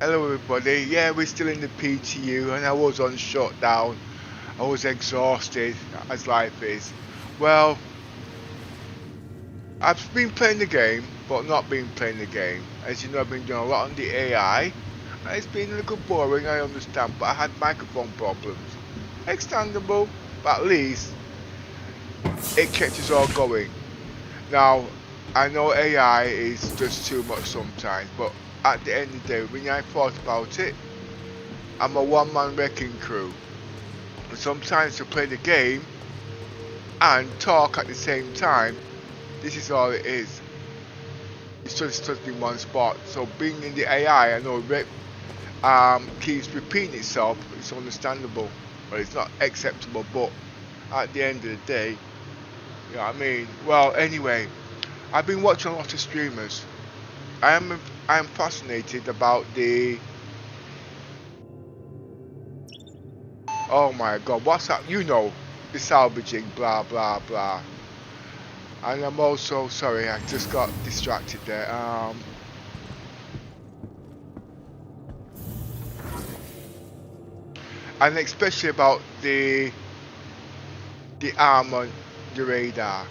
Hello everybody, yeah, we're still in the PTU and I was on shutdown. I was exhausted, as life is. Well, I've been playing the game, but not been playing the game. As you know, I've been doing a lot on the AI. And it's been a little boring, I understand, but I had microphone problems. Understandable, but at least it kept us all going. Now, I know AI is just too much sometimes, but at the end of the day, when I thought about it, I'm a one-man wrecking crew. And sometimes to play the game and talk at the same time, this is all it is. It's just stuck in one spot. So being in the AI, I know it keeps repeating itself. It's understandable, but it's not acceptable. But at the end of the day, you know what I mean? Well, anyway, I've been watching a lot of streamers. I am fascinated about the. Oh my God, what's that? You know, the salvaging, blah blah blah. And I'm also sorry, I just got distracted there. And especially about the arm on the radar.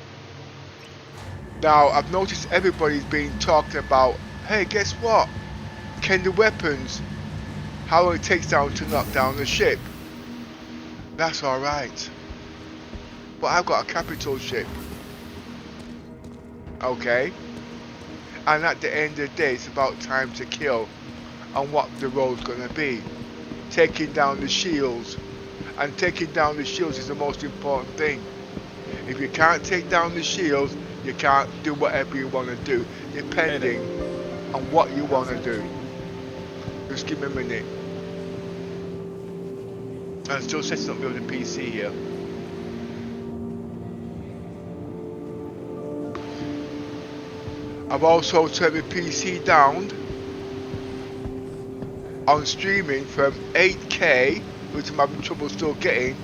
Now I've noticed everybody's been talking about, hey, guess what? Can the weapons, how long it takes down to knock down the ship? That's alright. But I've got a capital ship. Okay? And at the end of the day, it's about time to kill and what the role's gonna be. Taking down the shields. And taking down the shields is the most important thing. If you can't take down the shields, you can't do whatever you want to do, depending on what you want to do. Just give me a minute. I'm still setting up the PC here. I've also turned my PC down on streaming from 8K, which I'm having trouble still getting,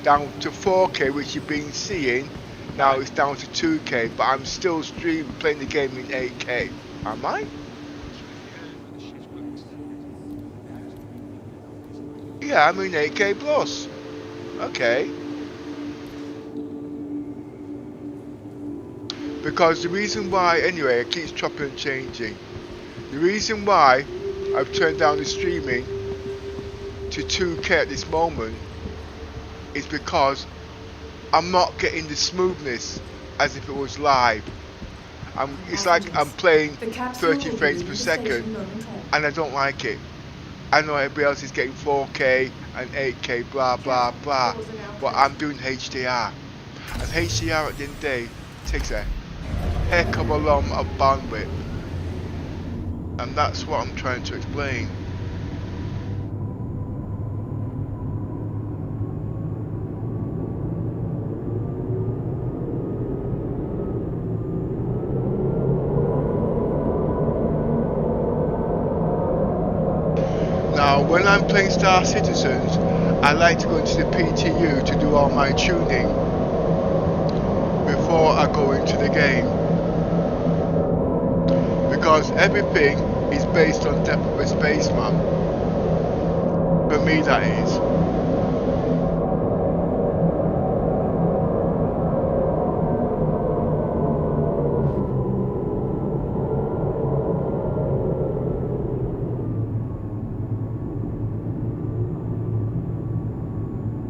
down to 4K, which you've been seeing. Now it's down to 2K, but I'm still playing the game in 8K. Am I? Yeah, I'm in 8K plus. Okay. Because the reason why, anyway, it keeps chopping and changing. The reason why I've turned down the streaming to 2K at this moment is because I'm not getting the smoothness as if it was live. It's like I'm playing 30 frames per second and I don't like it. I know everybody else is getting 4K and 8K blah blah blah, but I'm doing HDR. And HDR at the end of the day takes a heck of a lot of bandwidth. And that's what I'm trying to explain. Now, when I'm playing Star Citizens, I like to go into the PTU to do all my tuning before I go into the game. Because everything is based on Death of a Spaceman. For me, that is.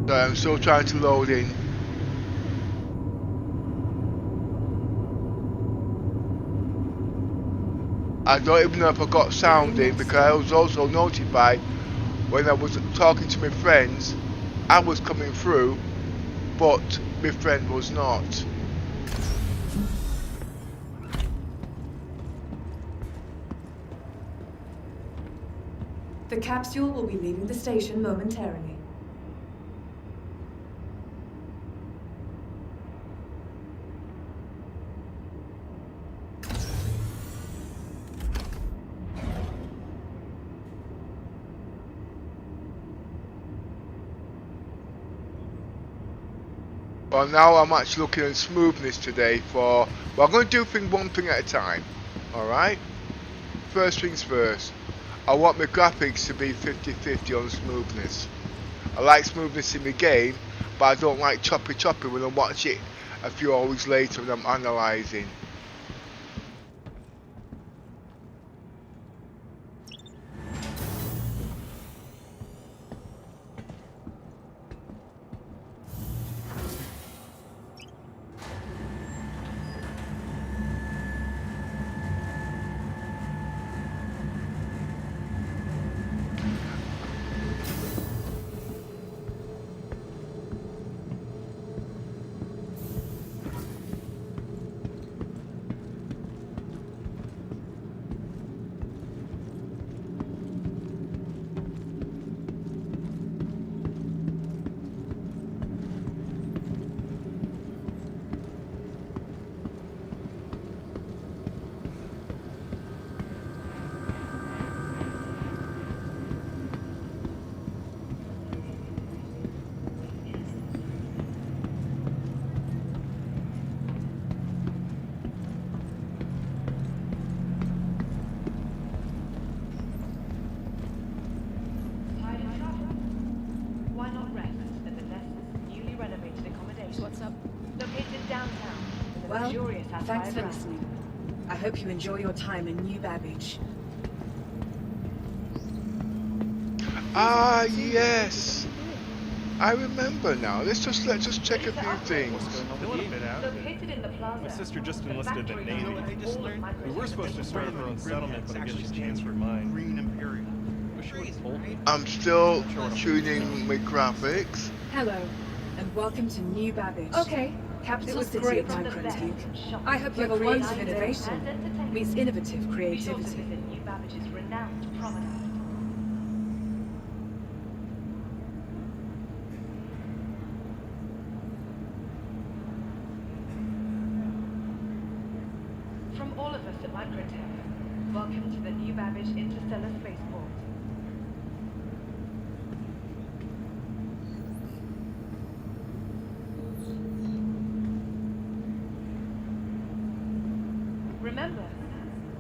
So I'm still trying to load in. I don't even know if I got sound in because I was also notified when I was talking to my friends, I was coming through, but my friend was not. The capsule will be leaving the station momentarily. Well, now I'm actually looking at smoothness today for. Well, I'm going to do one thing at a time. Alright? First things first. I want my graphics to be 50-50 on smoothness. I like smoothness in the game, but I don't like choppy when I watch it a few hours later when I'm analysing. Well, thanks for listening. I hope you enjoy your time in New Babbage. Ah, yes. I remember now. Let's just check a few things. Located in the plaza. My sister just enlisted in the Navy. You know what I just learned? We were supposed to start our own settlement, but I guess she's transferred mine. Green Imperial. Wish she would have told me. I'm still tuning my graphics. Hello, and welcome to New Babbage. Okay, capital city of Microtech. I hope you have a once of innovation meets innovative creativity. New Babbage's renowned promenade. From all of us at Microtech, welcome to the New Babbage Interstellar Spaceport. Remember,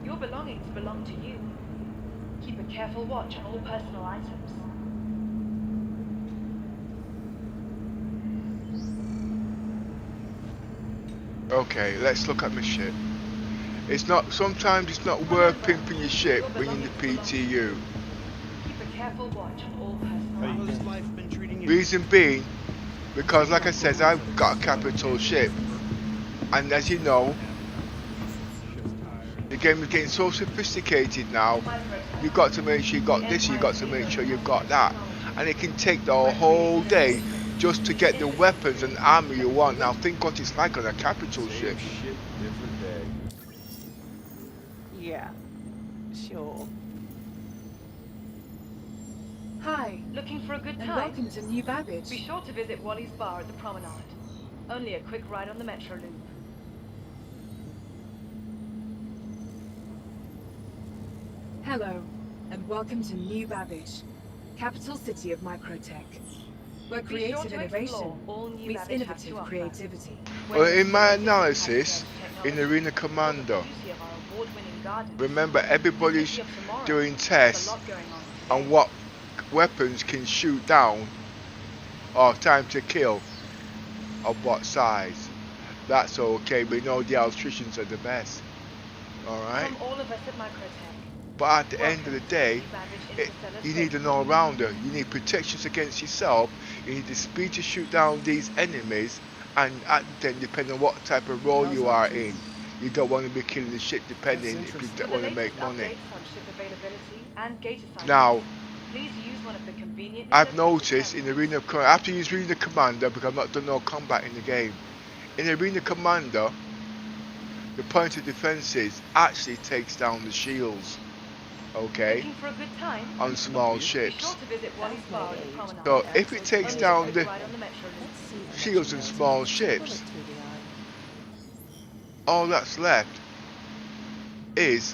your belongings belong to you. Keep a careful watch on all personal items. Okay, let's look at my ship. Sometimes it's not worth pimping your ship when you're in the PTU. Keep a careful watch on all personal items. How's life been treating you? Reason being, because like I said, I've got a capital ship. And as you know, the game is getting so sophisticated now. You've got to make sure you got this, you've got to make sure you've got that. And it can take the whole day just to get the weapons and armor you want. Now think what it's like on a capital ship. Shit, different day. Yeah, sure. Hi, Looking for a good and time? welcome to New Babbage. Be sure to visit Wally's bar at the promenade. Only a quick ride on the metro loop. Hello, and welcome to New Babbage, capital city of Microtech, where Be sure creative to innovation explore all New meets Babbage has to innovative offer. creativity. Well, in my analysis, in Arena Commander, remember everybody's doing tests on what weapons can shoot down or time to kill of what size. That's okay, we know the electricians are the best. Alright? From all of us at Microtech. But at the end of the day, you need an all-rounder. You need protections against yourself. You need the speed to shoot down these enemies. And then, depending on what type of role you are in, you don't want to be killing the shit depending if you don't want to make money. Now, I've noticed in Arena of Commander, I have to use Arena Commander because I've not done no combat in the game. In Arena Commander, the point of defenses actually takes down the shields. Okay, on small ships. So if it takes down the shields and small ships, all that's left is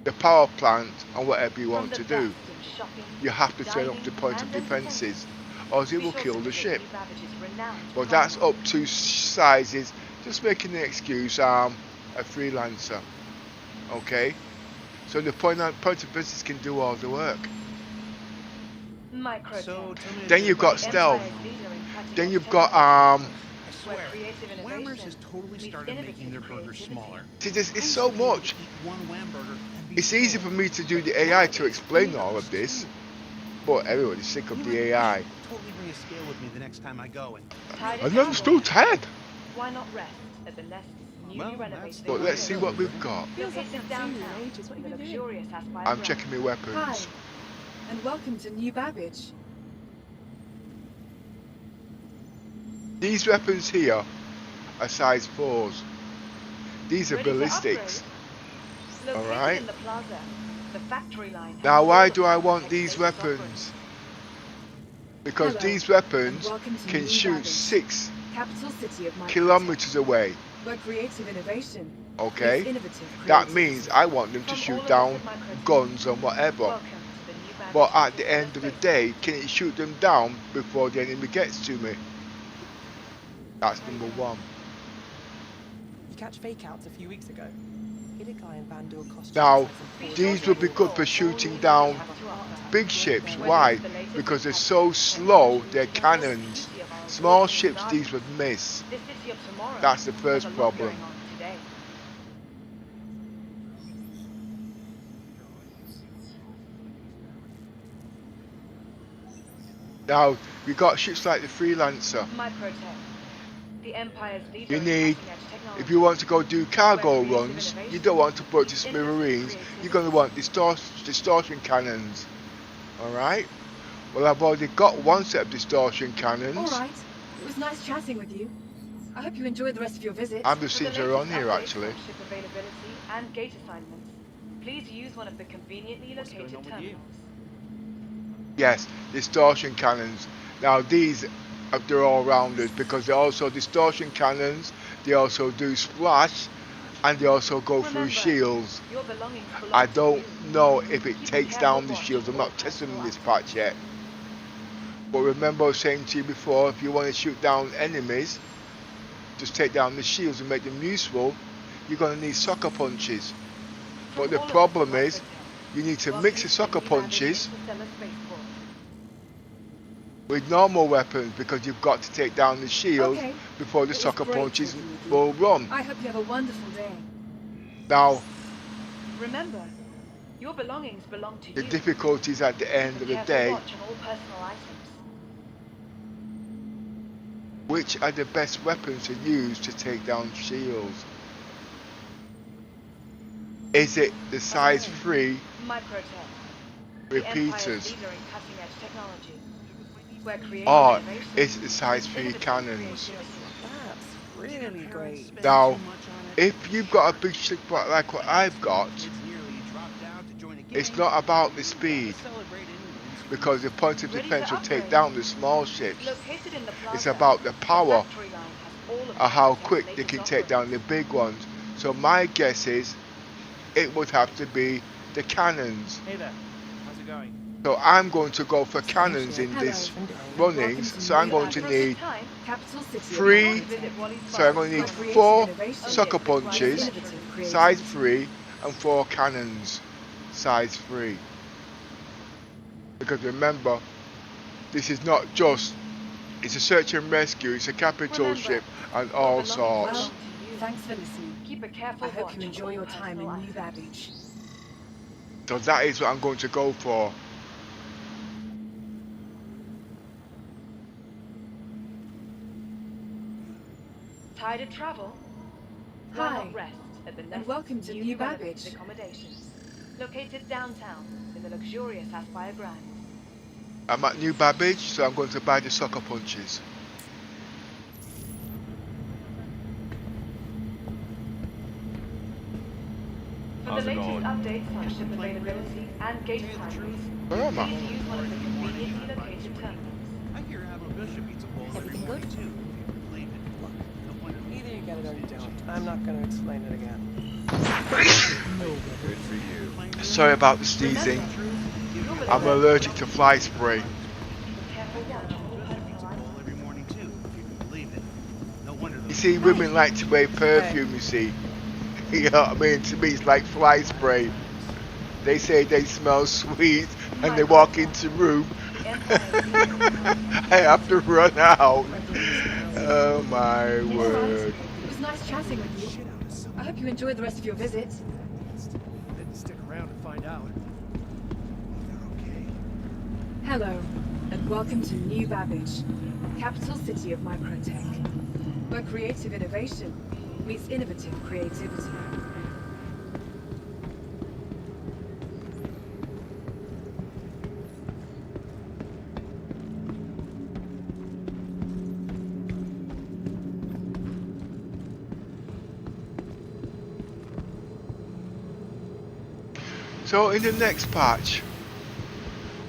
the power plant and whatever you want to do. You have to turn up the point of defenses, or it will kill the ship. But that's up to sizes. Just making an excuse. A freelancer. Okay, so the point of business can do all the work. Microtech. So, tell me Then you've got The stealth. Empire's leader in cutting Then edge you've got technology. I Where swear, creative Whammers innovation has totally meets started making innovative their burgers creativity. smaller. See, it's I used so to be able to much. eat one Wham burger and be It's easy full. for me to do But the AI to nowadays, explain you all need of this, two. but everybody's sick of You the know what? I AI. should totally bring a scale with me the next time I go and Tired of And I'm travel? still tired. Why not rest at the Nest's newly Well, renovated that's But let's see what we've got. Feels like Located I've seen you in downtown ages. What in have the you been doing? luxurious Aspire I'm Grounds. checking my weapons. Hi, and welcome to New Babbage. These weapons here are size 4s. These are Ready for ballistics. upgrade? Located Alright. in the plaza, the factory line has Now all why of do I Armortech's want these latest offerings. weapons? Because Hello, these weapons and welcome to can New shoot Babbage, 6 capital city of Microtech, kilometers away. where creative innovation Okay? meets innovative That creativity. means I want them to From all shoot of us down at Microtech, guns and whatever. welcome to the New Babbage But at the Interstellar end of the Space day, can it shoot them down before the enemy gets to me? That's number one. You catch fake outs a few weeks ago. Hit a guy in Vandal costume. Now, Be these sure would to be good for explore shooting all the down we have to offer. big ships. Whether Why? it's the latest Because they're in so technology, slow, they're technology, cannons. beauty of our Small award-winning ships gardens. these would miss. This city of tomorrow That's the has first a lot problem. going on today. Now, we got ships like the Freelancer. Microtech, the Empire's leader You in need, cutting-edge technology. if you want to go do cargo Where creative runs, you innovation don't want to put to meets smithereens, innovative you're going to want distortion cannons. Alright? Well, I've already got one set of distortion cannons. All right, it was nice chatting with you. I hope you enjoyed the rest of your visit. And the For the seats are on latest here updates actually. on ship availability and gate assignments, please use one of the conveniently What's going located on with you? terminals. Yes, distortion cannons. Now these, they're all rounders because they're also distortion cannons, they also do splash, and they also go through Remember, shields. your belongings belong I to don't you. know if it Keep a takes careful down the watch shields, I'm on all not testing personal this items. patch yet. But remember I was saying to you before, if you want to shoot down enemies, just take down the shields and make them useful, you're going to need sucker punches. But From the all of us problem at is, Microtech, you need to welcome mix the to sucker New Babbage punches Interstellar Spaceport. with normal weapons because you've got to take down the shields Okay, before the it was sucker great punches talking with you. will run. I hope you have a wonderful day. Now, Remember, your belongings belong to the you. difficulties at the end Keep of a the careful day, watch on all personal items. which are the best weapons to use to take down shields? Is it the size 3 Microtech, the Empire's repeaters? leader in cutting-edge technology. Where creative Or innovation is it the size 3 innovative cannons? creativity. That's really great. Now, if you've got a big ship like what I've got, it's not about the speed, because the point of Ready defense to will take upgrade. down the small ships. Located in the plaza, It's about the power factory line has all of of how Microtech's quick they latest can take down the offerings. big ones. So my guess is it would have to be the cannons. Hey there, how's it going? So I'm going to go for cannons in Hello, this and runnings. welcome So I'm New going to Babbage, need Time, capital city of 3, to visit Wally's so I'm Farm. going to need Where creative 4 innovation sucker meets punches, innovative size creativity. 3, and 4 cannons, size 3. Because remember, this is not just, it's a search and rescue, it's a capital Remember, ship and your all belongings sorts. belong Well, to you. thanks for listening. Keep a careful I hope watch you on enjoy all your time in personal New items. Babbage. So that is what I'm going to go for. Tired of travel? Why Hi, not rest at the and Nest's welcome to newly New renovated Babbage. accommodations, located downtown in the luxurious Aspire Grounds. I'm at New Babbage, so I'm going to buy the sucker punches. For How's the it latest going? updates on ship availability and gate timings, Where am I? please use one of the conveniently located terminals. I hear Admiral Bishop eats a bowl every Everything morning good? too, if you can believe it. No wonder Either you get it or you don't. I'm not going to explain it again. Good for you. Sorry about the sneezing. I'm allergic to fly spray. Keep a careful watch on all personal items. bowl every morning too, if you can believe it. No wonder You those see, women like to wear perfume, you see. You know what I mean? To me, it's like fly spray. They say they smell sweet and they walk into room. I have to run out. Oh my word. It was nice chatting with you. I hope you enjoyed the rest of your visit. Didn't stick around to find out. They're okay. Hello, and welcome to New Babbage, capital city of microtech, where creative innovation meets innovative creativity. So in the next patch,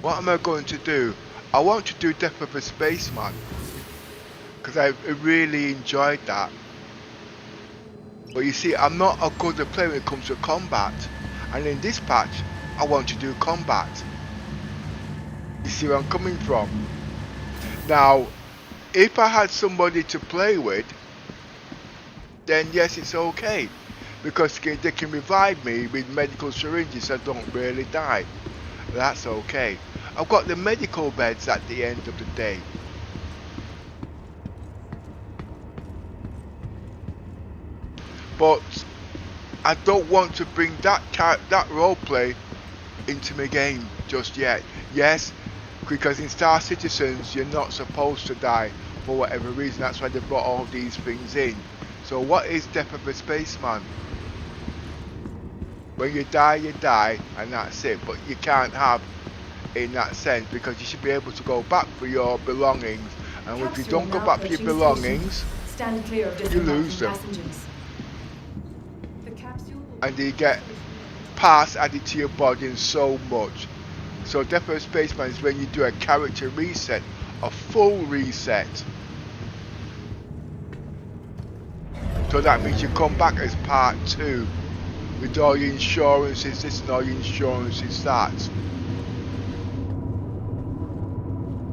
what am I going to do? I want to do Death of a Spaceman, because I really enjoyed that. But you see, I'm not a good player when it comes to combat, and in this patch, I want to do combat. You see where I'm coming from? Now, if I had somebody to play with, then yes, it's okay, because they can revive me with medical syringes so I don't really die. That's okay. I've got the medical beds at the end of the day. But I don't want to bring that roleplay into my game just yet. Yes, because in Star Citizens you're not supposed to die for whatever reason. That's why they brought all these things in. So what is Death of a Spaceman? When you die, and that's it. But you can't have in that sense, because you should be able to go back for your belongings, and if you don't go back for your belongings, you lose them, and you get parts added to your body and so much. So Death of a Spaceman is when you do a character reset, a full reset. So that means you come back as part 2 with all your insurances, this and all your insurances that.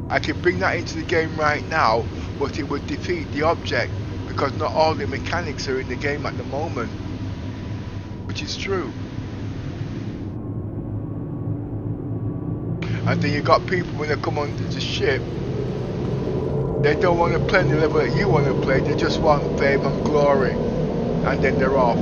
I can bring that into the game right now, but it would defeat the object, because not all the mechanics are in the game at the moment, which is true. And then you got people, when they come onto the ship, they don't want to play the level that you want to play, they just want fame and glory, and then they're off.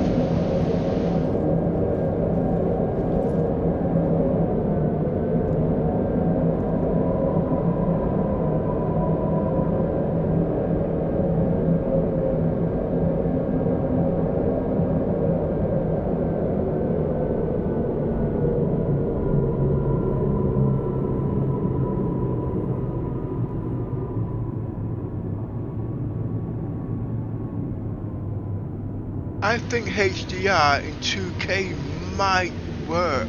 I think HDR in 2K might work.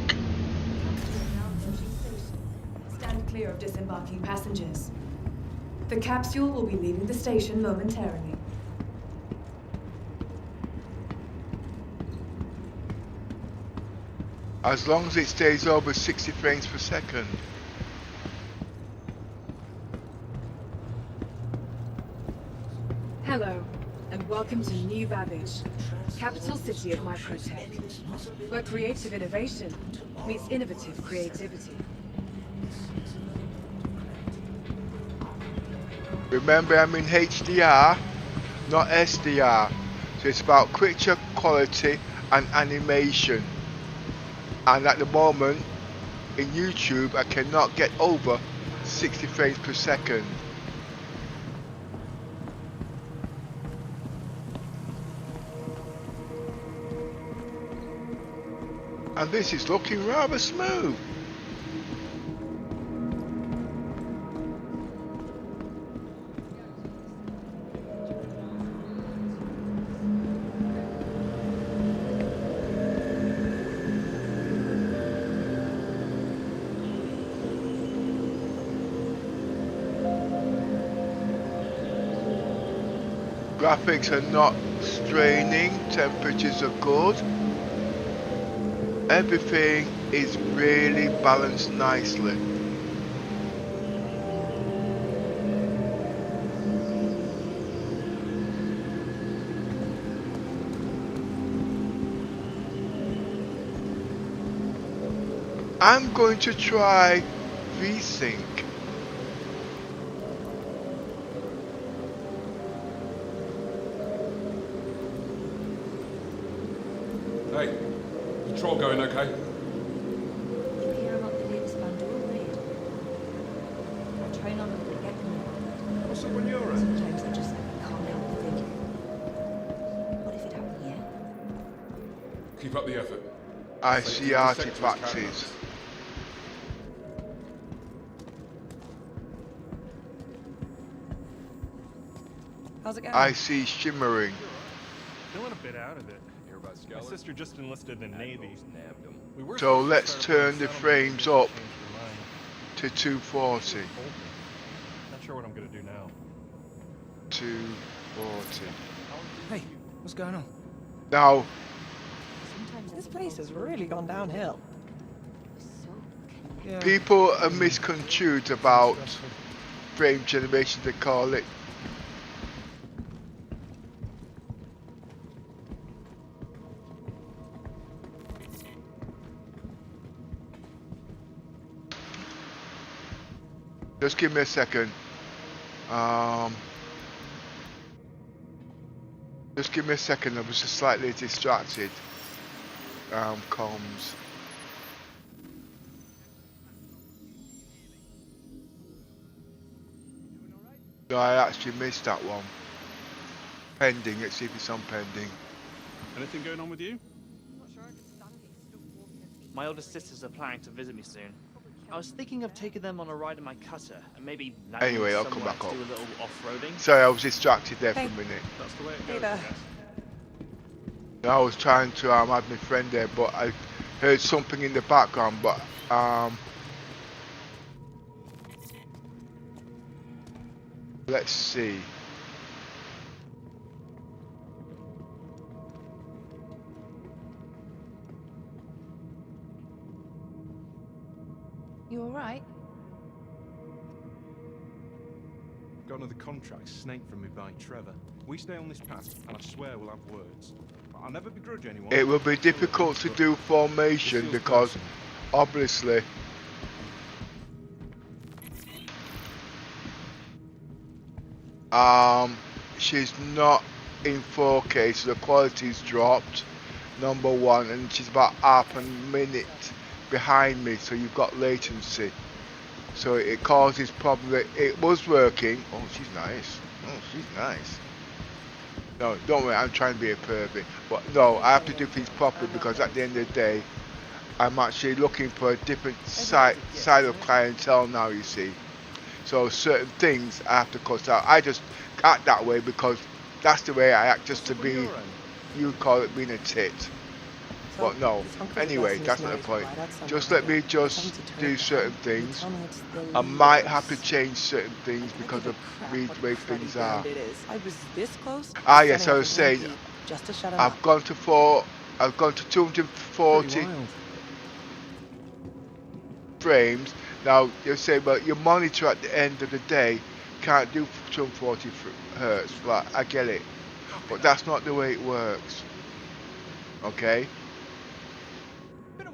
Stand clear of disembarking passengers. The capsule will be leaving the station momentarily. As long as it stays over 60 frames per second. Hello, and welcome to New Babbage, capital city of microtech, where creative innovation meets innovative creativity. Remember, I'm in HDR, not SDR. So it's about picture quality and animation. And at the moment, in YouTube, I cannot get over 60 frames per second. And this is looking rather smooth. Graphics are not straining, temperatures are good. Everything is really balanced nicely. I'm going to try VSync. Hey, control going okay? You hear about the latest Bandura raid? I try not to forget them. What's up on your end? Sometimes I just can't help but think, what if it happened here? Keep up the effort. I Safety see of the sector is artifacts. paramount. How's it going? I see shimmering. Feeling a bit out of it. Hear about My Skeller? sister just enlisted in the Navy. We were So supposed to let's start turn the playing frames settlement, up but they changed their mind. to 240. She told me. Not sure what I'm gonna do now. 240. Hey, what's going on? Now, Sometimes This place has really gone downhill. so Yeah. people are misconstrued about frame generation, they call it. Just give me a second. Just give me a second. I was just slightly distracted. Comms. No, I actually missed that one. Pending. Let's see if it's on pending. Anything going on with you? My older sisters are planning to visit me soon. I was thinking of taking them on a ride in my cutter and maybe landing Anyway, I'll come somewhere back to up. do a little off-roading. Sorry, I was distracted there for Hey. a minute. That's the way it Hey goes, there. I guess. I was trying to add my friend there, but I heard something in the background. But let's see. You alright? Got another contract snaked from me by Trevor. We stay on this path, and I swear we'll have words. I'll never begrudge anyone. It will be difficult to do formation This feels because personal. obviously she's not in 4K, so the quality's dropped, number one, and she's about half a minute behind me, so you've got latency, so it causes probably. It was working. Oh, she's nice. Oh, she's nice. No, don't worry, I'm trying to be a pervert, but no, I have to do things properly because at the end of the day I'm actually looking for a different side of clientele now, you see. So certain things I have to cut out. I just act that way because that's the way I act, just to be, you call it being a tit. But no, anyway, that's not the point. Just let me just do certain things. I might have to change certain things because of the way things are. I was this close. Ah yes, I was saying, Just to shut him up. I've gone to 240 frames. Now you say, but your monitor at the end of the day can't do 240 hertz. Well, I get it, but that's not the way it works. Okay,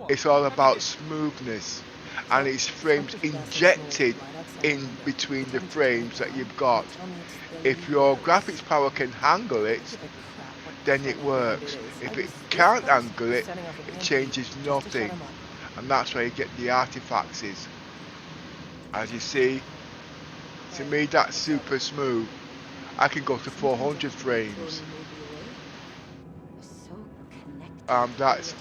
it's all about smoothness, and it's frames injected in between the frames that you've got. If your graphics power can handle it, then it works. If it can't handle it, it changes nothing, and that's where you get the artifacts is. As you see, to me that's super smooth. I can go to 400 frames. That's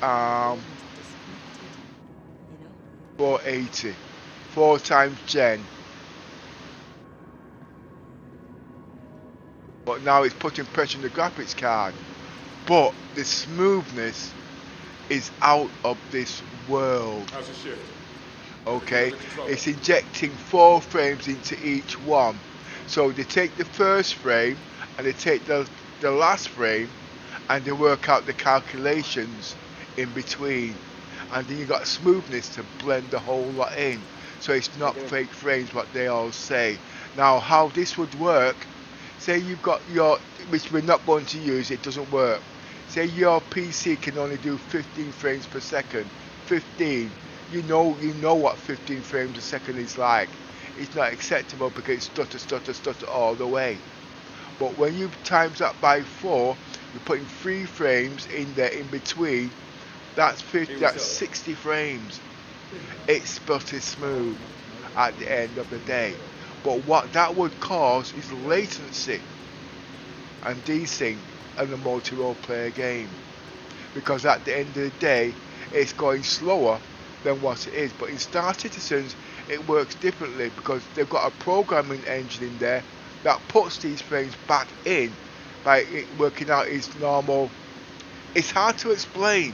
480, 4 times gen. But now it's putting pressure on the graphics card. But the smoothness is out of this world. How's the shift? Okay, it's injecting 4 frames into each one. So they take the first frame and they take the last frame and they work out the calculations in between, and then you got smoothness to blend the whole lot in. So it's not fake frames, what they all say. Now how this would work, say you've got your, which we're not going to use, it doesn't work. Say your PC can only do 15 frames per second, 15. you know what 15 frames a second is like. It's not acceptable because it's stutter all the way. But when you times that by 4, you're putting 3 frames in there in between. That's 60 frames. It's sputty smooth at the end of the day. But what that would cause is latency and desync in a multi-role player game. Because at the end of the day, it's going slower than what it is. But in Star Citizens, it works differently because they've got a programming engine in there that puts these frames back in by it working out its normal. It's hard to explain,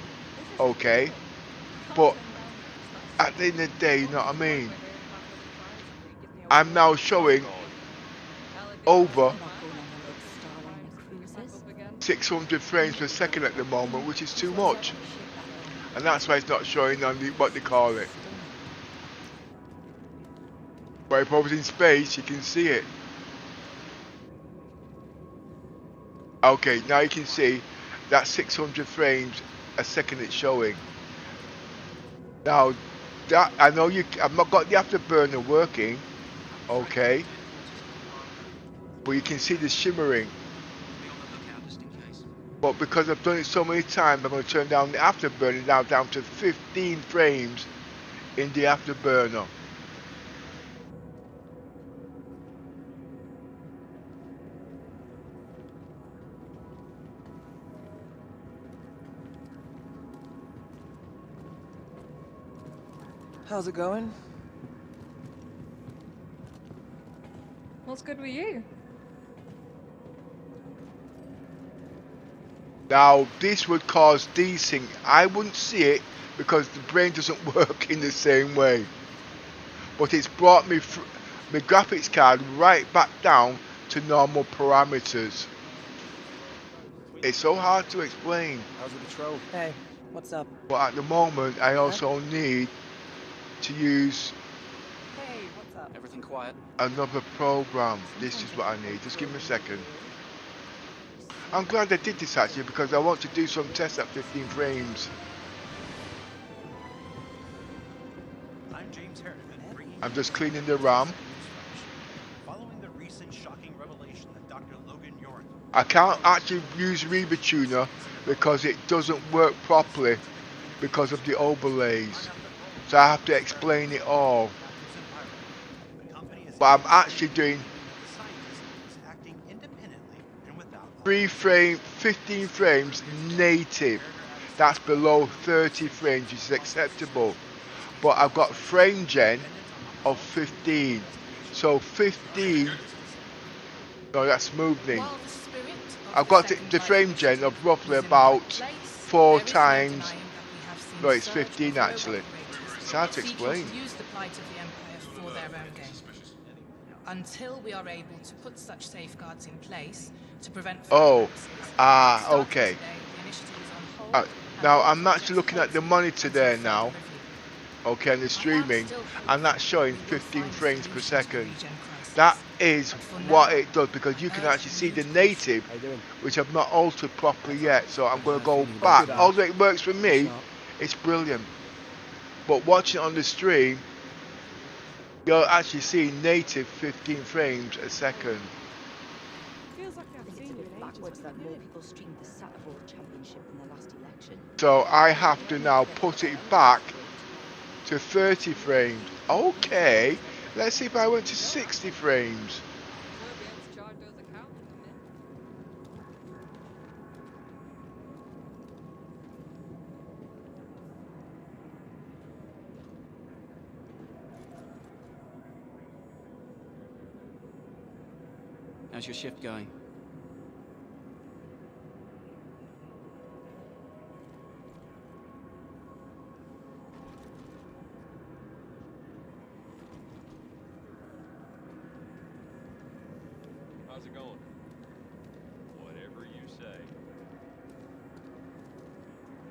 okay? But at the end of the day, you know what I mean? I'm now showing over 600 frames per second at the moment, which is too much. And that's why it's not showing on the, what they call it. But if I was in space, you can see it. Okay, now you can see that 600 frames a second it's showing. Now, that I know I've not got the afterburner working, okay, but you can see the shimmering. But because I've done it so many times, I'm going to turn down the afterburner now down to 15 frames in the afterburner. How's it going? What's good with you? Now, this would cause desync. I wouldn't see it because the brain doesn't work in the same way. But it's brought me my graphics card right back down to normal parameters. It's so hard to explain. How's the patrol? Hey, what's up? But at the moment, I also need to use Hey, what's up? Everything quiet? another program. This is what I need. Just give me a second. I'm glad I did this actually because I want to do some tests at 15 frames. I'm just cleaning the RAM. Following the recent shocking revelation that Dr. Logan York. I can't actually use Reba Tuner because it doesn't work properly because of the overlays. So I have to explain it all. But I'm actually doing 15 frames native. That's below 30 frames, which is acceptable. But I've got frame gen of 15. So 15, no, that's smoothing. I've got the frame gen of roughly about 4 times, no, it's 15 actually. It's hard to explain. Until we are able to put such safeguards in place to prevent. Okay. Now I'm actually looking at the monitor there now. Okay, and the streaming, and that's showing 15 frames per second. That is what it does because you can actually see the native, which I've not altered properly yet. So I'm going to go back. Although it works for me, it's brilliant. But watching it on the stream, you'll actually see native 15 frames a second. So I have to now put it back to 30 frames. Okay, let's see if I went to 60 frames. How's your shift going? How's it going? Whatever you say.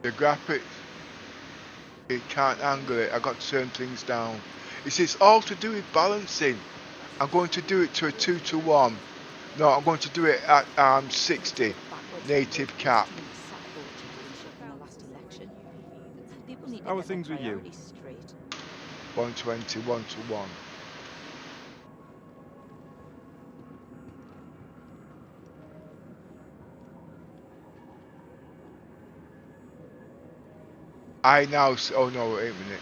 The graphics, it can't angle it. I got to turn things down. It's all to do with balancing. I'm going to do it to a 2:1. No, I'm going to do it at 60 native cap. How are things with you? 120, 1 to 1. I now, oh no, wait a minute.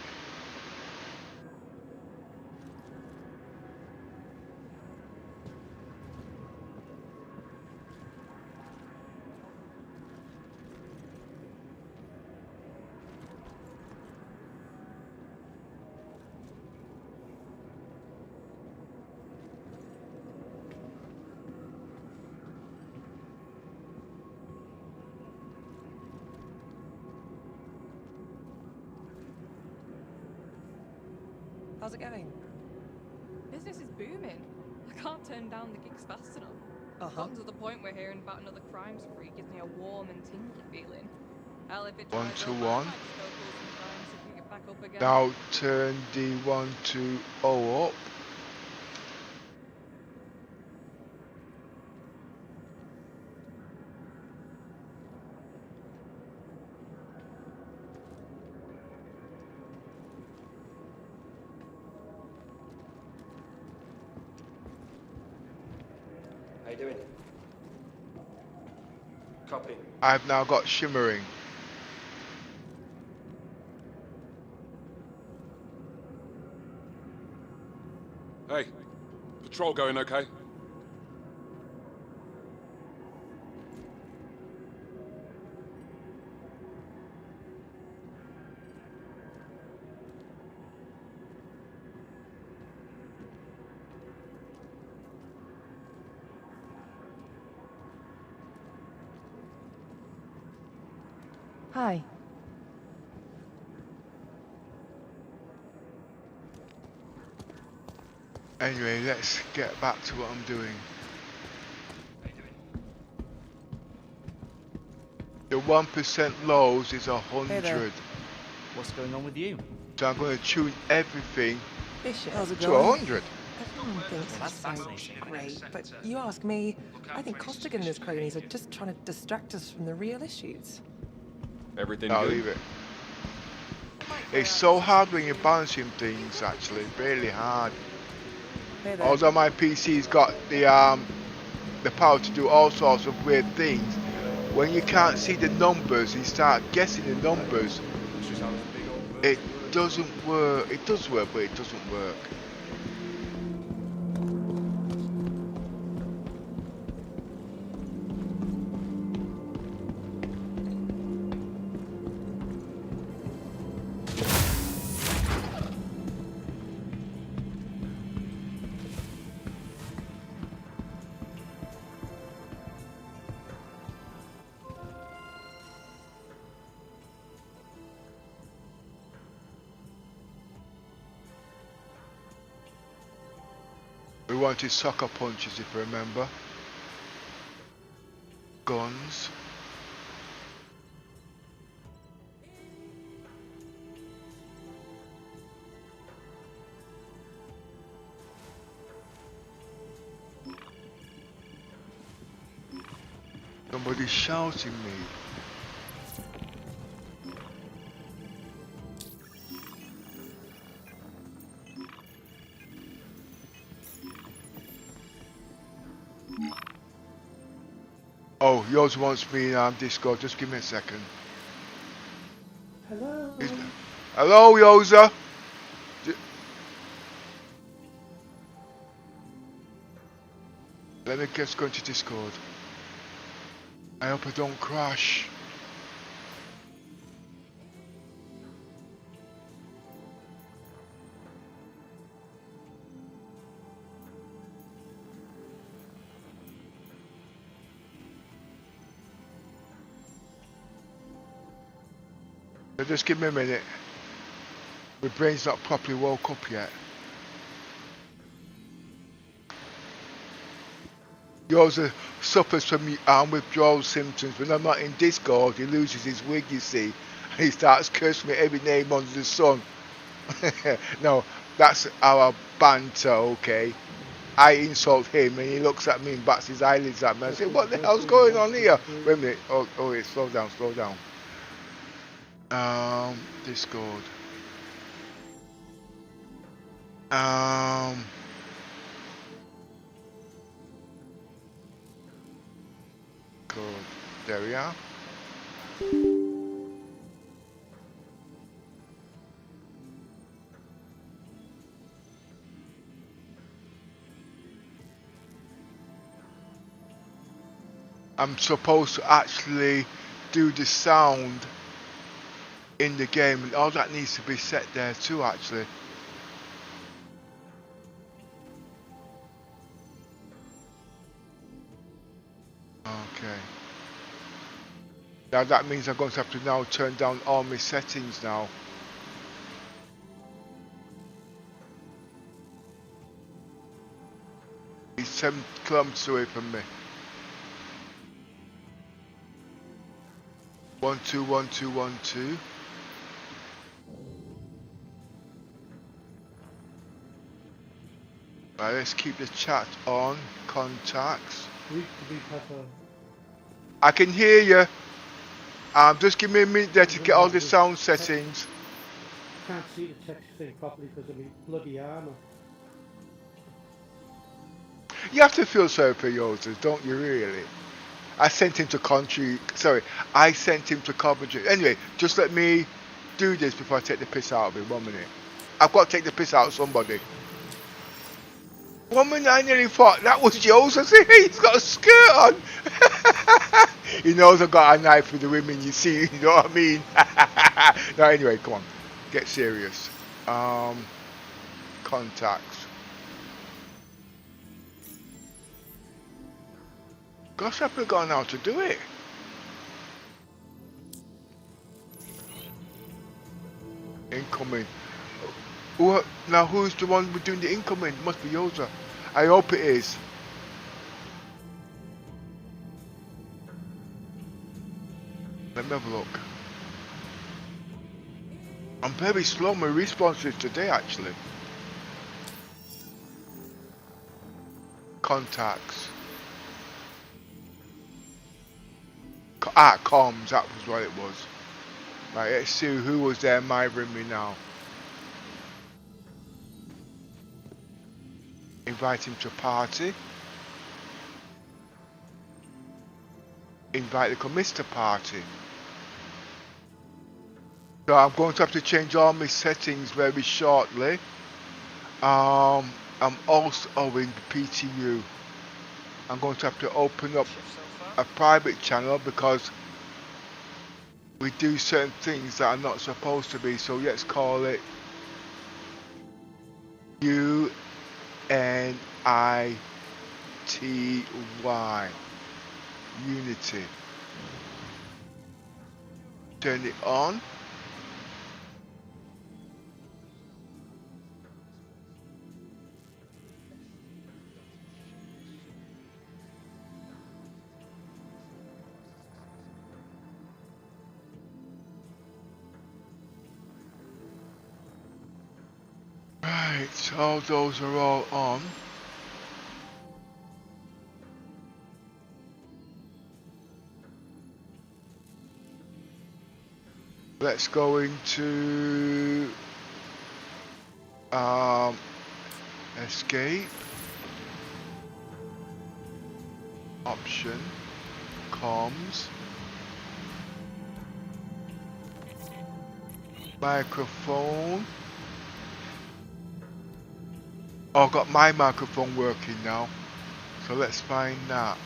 How's it going? Business is booming. I can't turn down the gigs fast enough. Gotten to the point where hearing about another crime spree gives me a warm and tingly feeling. Hell, if it 1 dries to up, 1. I might just go pull some crimes and pick it back up again. Now turn the 1 to 0 up. How you doing? Copy. I've now got shimmering. Hey, patrol going okay? Hi. Anyway, let's get back to what I'm doing. The 1% lows is 100. What's going on with you? So I'm going to tune everything Bishop. to 100. Everyone thinks it's so great, but you ask me, I think Costigan and his cronies are just trying to distract us from the real issues. Everything I'll good? leave it. It's so hard when you're balancing things, actually, really hard. Hey there. Although my PC's got the power to do all sorts of weird things, when you can't see the numbers, you start guessing the numbers. It doesn't work. It does work, but it doesn't work. We wanted sucker punches, if you remember. Guns. Somebody's shouting me. Oh, yours wants me in Discord. Just give me a second. Hello. Hello, Yoza. Let me just go into Discord. I hope I don't crash. So just give me a minute. My brain's not properly woke up yet. Yoza suffers from withdrawal symptoms. When I'm not in Discord, he loses his wig, you see, and he starts cursing me every name under the sun. No, that's our banter, okay? I insult him and he looks at me and bats his eyelids at me. I say, what the hell's going on here? Wait a minute. Oh, wait, slow down, slow down. Discord. Good. There we are. I'm supposed to actually do the sound in the game, and all that needs to be set there too, actually. Okay. Now that means I'm going to have to now turn down all my settings now. He's 7 kilometers away from me. 121212. Right, let's keep the chat on. Contacts. I can hear you. Just give me a minute there to get all the sound settings. Can't see the text thing properly because of my bloody armour. You have to feel sorry for Joseph, don't you really? I sent him to I sent him to Coventry. Anyway, just let me do this before I take the piss out of him. 1 minute. I've got to take the piss out of somebody. 1 minute, I nearly thought that was Joseph. He's got a skirt on. He knows I've got a knife with the women, you see, you know what I mean? No, anyway, come on. Get serious. Contacts. Gosh, I've forgotten how to do it. Incoming. Now who's the one doing the incoming? Must be Yoza. I hope it is. Let me have a look. I'm very slow, my responses today actually. Contacts. Comms, that was what it was. Right, let's see who was there mithering me now. Invite him to party. Invite the commister party. So I'm going to have to change all my settings very shortly. I'm also in the PTU. I'm going to have to open up a private channel because we do certain things that are not supposed to be. So let's call it UNITY. Unity. Turn it on. Right, all those are all on. Let's go into escape, option, comms, microphone. Oh, I've got my microphone working now, so let's find that.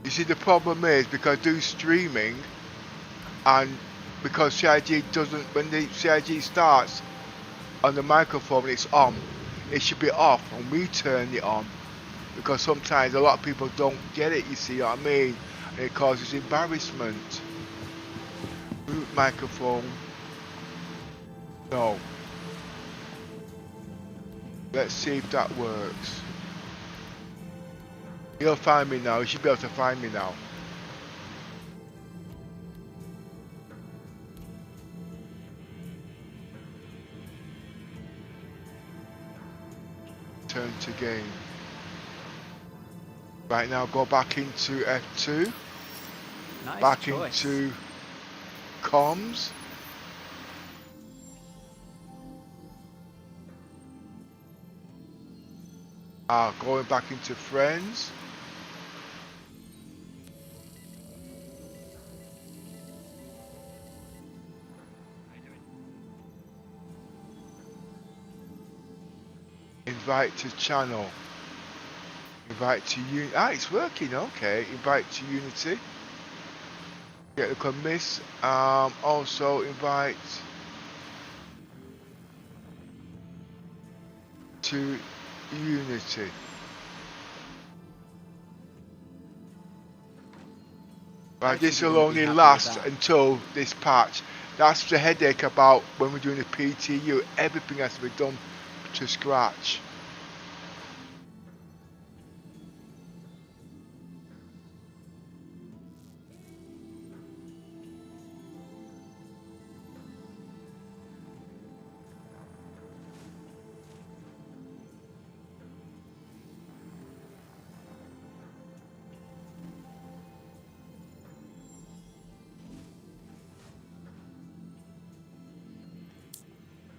You see, the problem is because I do streaming, and because CIG doesn't, when the CIG starts on the microphone, it's on. It should be off, and we turn it on because sometimes a lot of people don't get it. You see what I mean? And it causes embarrassment. Root microphone. No. Let's see if that works. He'll find me now. He should be able to find me now. Turn to game. Right now, go back into F2. Nice back choice. into comms. Going back into friends. Invite to channel. Invite to Unity. It's working, okay. Invite to Unity. Get the commiss. Also invite to Unity. Right, this will only last until this patch. That's the headache about when we're doing a PTU. Everything has to be done to scratch.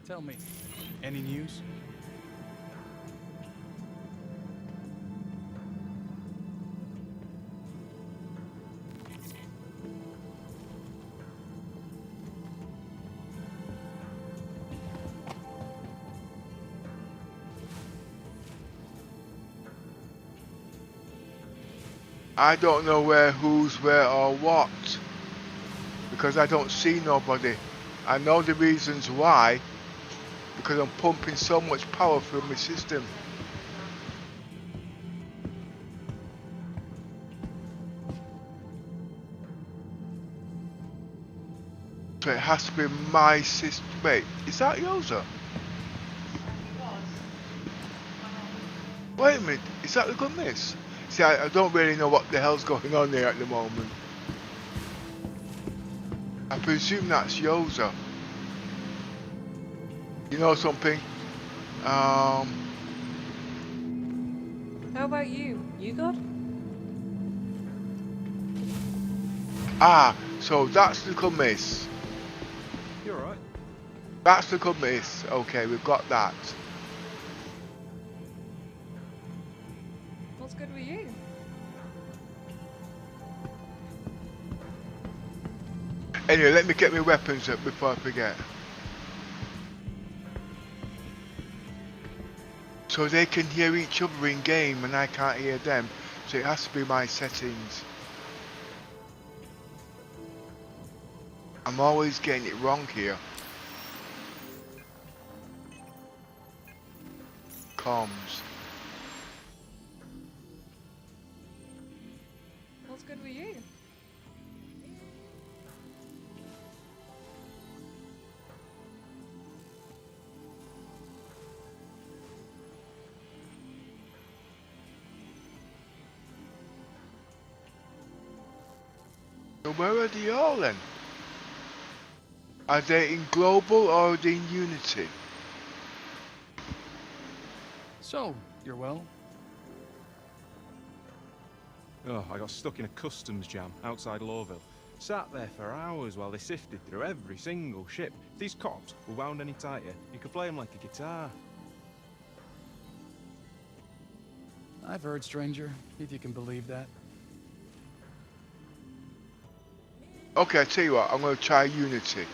Tell me, any news? I don't know who's where or what, because I don't see nobody. I know the reasons why, because I'm pumping so much power through my system. So it has to be my system. Wait, is that Yoza? Wait a minute, is that the good miss? See, I don't really know what the hell's going on there at the moment. I presume that's Yoza. You know something? How about you? You good? So that's the good miss. You're alright. That's the good miss. Okay, we've got that. What's good with you? Anyway, let me get my weapons up before I forget. So they can hear each other in game and I can't hear them. So it has to be my settings. I'm always getting it wrong here. Comms. What's good with you? So where are they all then? Are they in global or are they in Unity? So, you're well? Oh, I got stuck in a customs jam outside Lowville. Sat there for hours while they sifted through every single ship. If these cops were wound any tighter, you could play them like a guitar. I've heard, stranger, if you can believe that. Okay, I tell you what, I'm going to try Unity.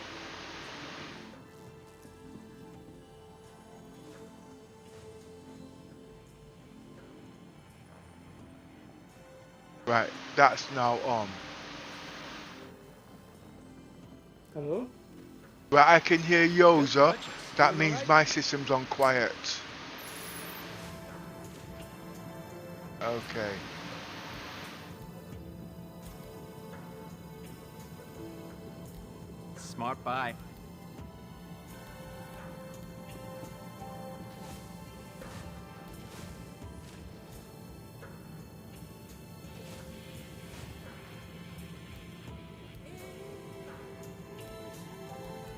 Right, that's now on. Hello? Right, I can hear Yoza. That means my system's on quiet. Okay. Smart buy.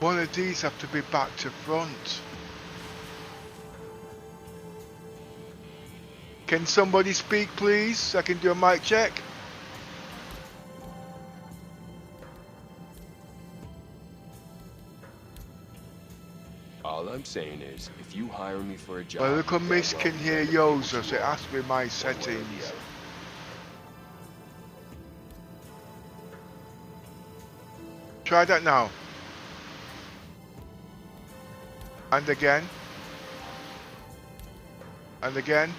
One of these have to be back to front. Can somebody speak, please, so I can do a mic check? All I'm saying is, if you hire me for a job, Well, look, you Miss damn can well hear better be what Yoza, so you it are, has to be my one way or the settings. other. Try that now. And again. And again.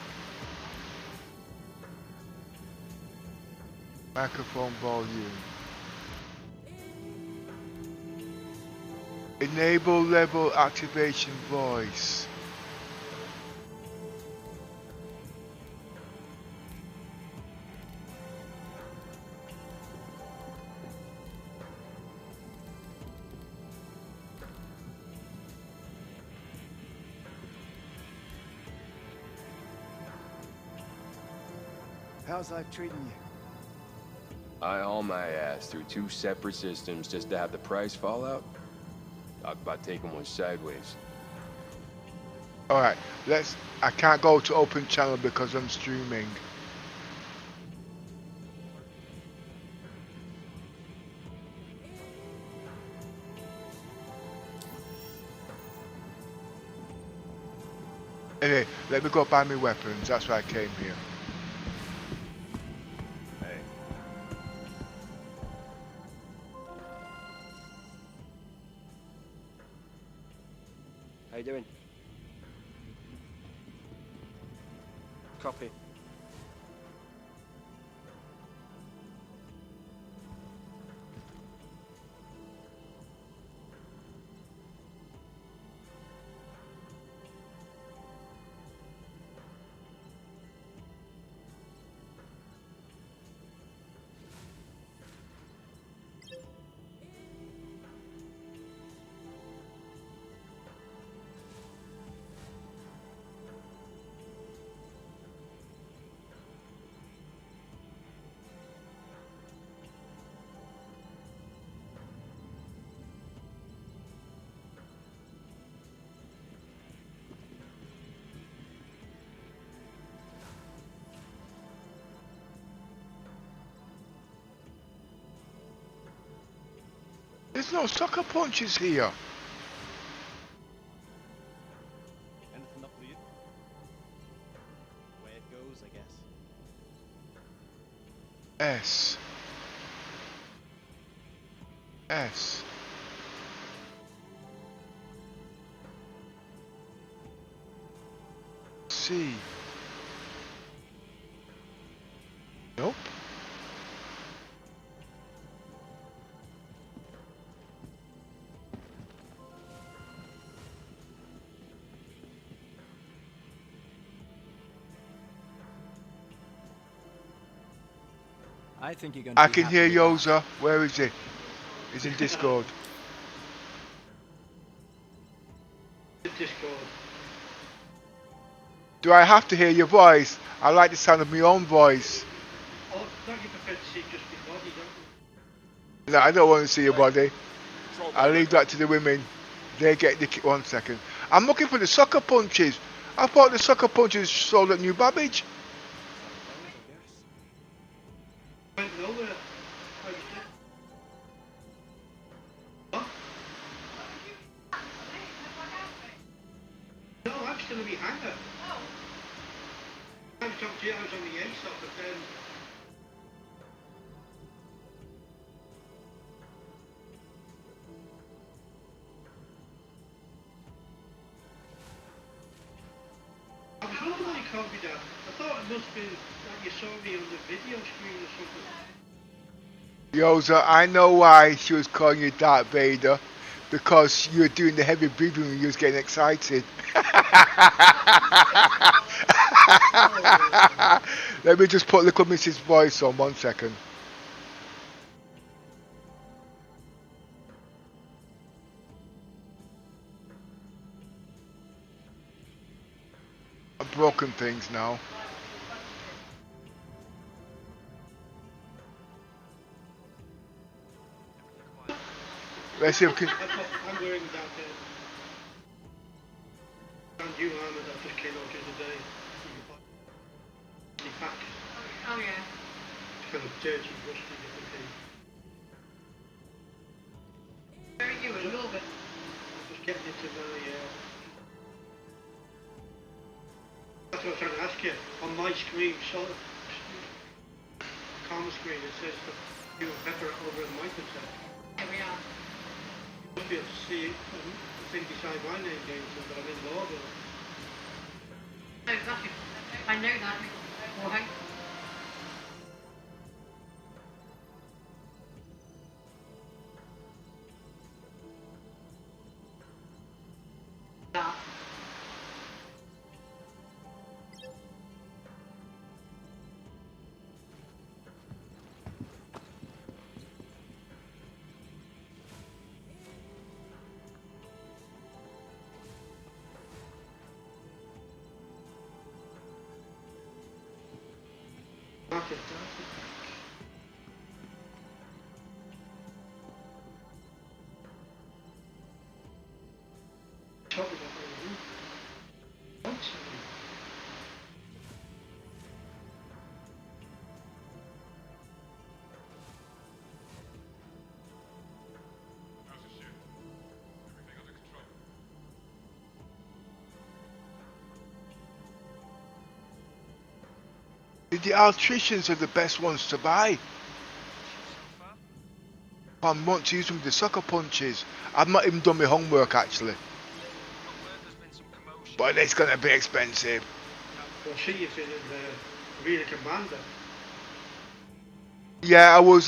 Microphone volume. Enable level activation voice. How's life treating you? I haul my ass through 2 separate systems just to have the price fall out? Talk about taking one sideways. Alright, I can't go to open channel because I'm streaming. Anyway, let me go buy me weapons, that's why I came here. How you doing? Copy. There's no sucker punches here. Anything up to you? Way it goes, I guess. S. S. C. Nope. I think you're going to I be can happy hear with that. Yoza. Where is he? He's in Discord. Discord. Do I have to hear your voice? I like the sound of my own voice. Oh, don't you prefer to see just your body, don't you? No, I don't want to see your body. I leave that to the women. They get the 1 second. I'm looking for the sucker punches. I thought the sucker punches sold at New Babbage. Went nowhere. How you doing? What? No, I'm still in the hangar. I was talking to you, I was on the A-stop, but then... I was wondering why you called me that. I thought it must be that you saw me on the video screen or something. Yoza, I know why she was calling you Darth Vader. Because you were doing the heavy breathing and you was getting excited. Let me just put little Mrs. voice on 1 second. I've broken things now. Let's see if we can... I'm wearing that brand new armour that just came out the other day. The pack. Oh yeah. It's kind of dirty, rusty looking thing. Very new, a little bit. I just getting into my. That's what I was trying to ask you. On my screen, sort of, camera screen, it says that you and Pepper are over in Microsoft. Here we are. You must be able to see the thing beside my name, James, but I'm in Lordville. No, exactly. I know that. Why? That. Okay. The electricians are the best ones to buy. I want to use them with the sucker punches. I've not even done my homework actually. But it's gonna be expensive. We'll see if it is Arena Commander. Yeah, I was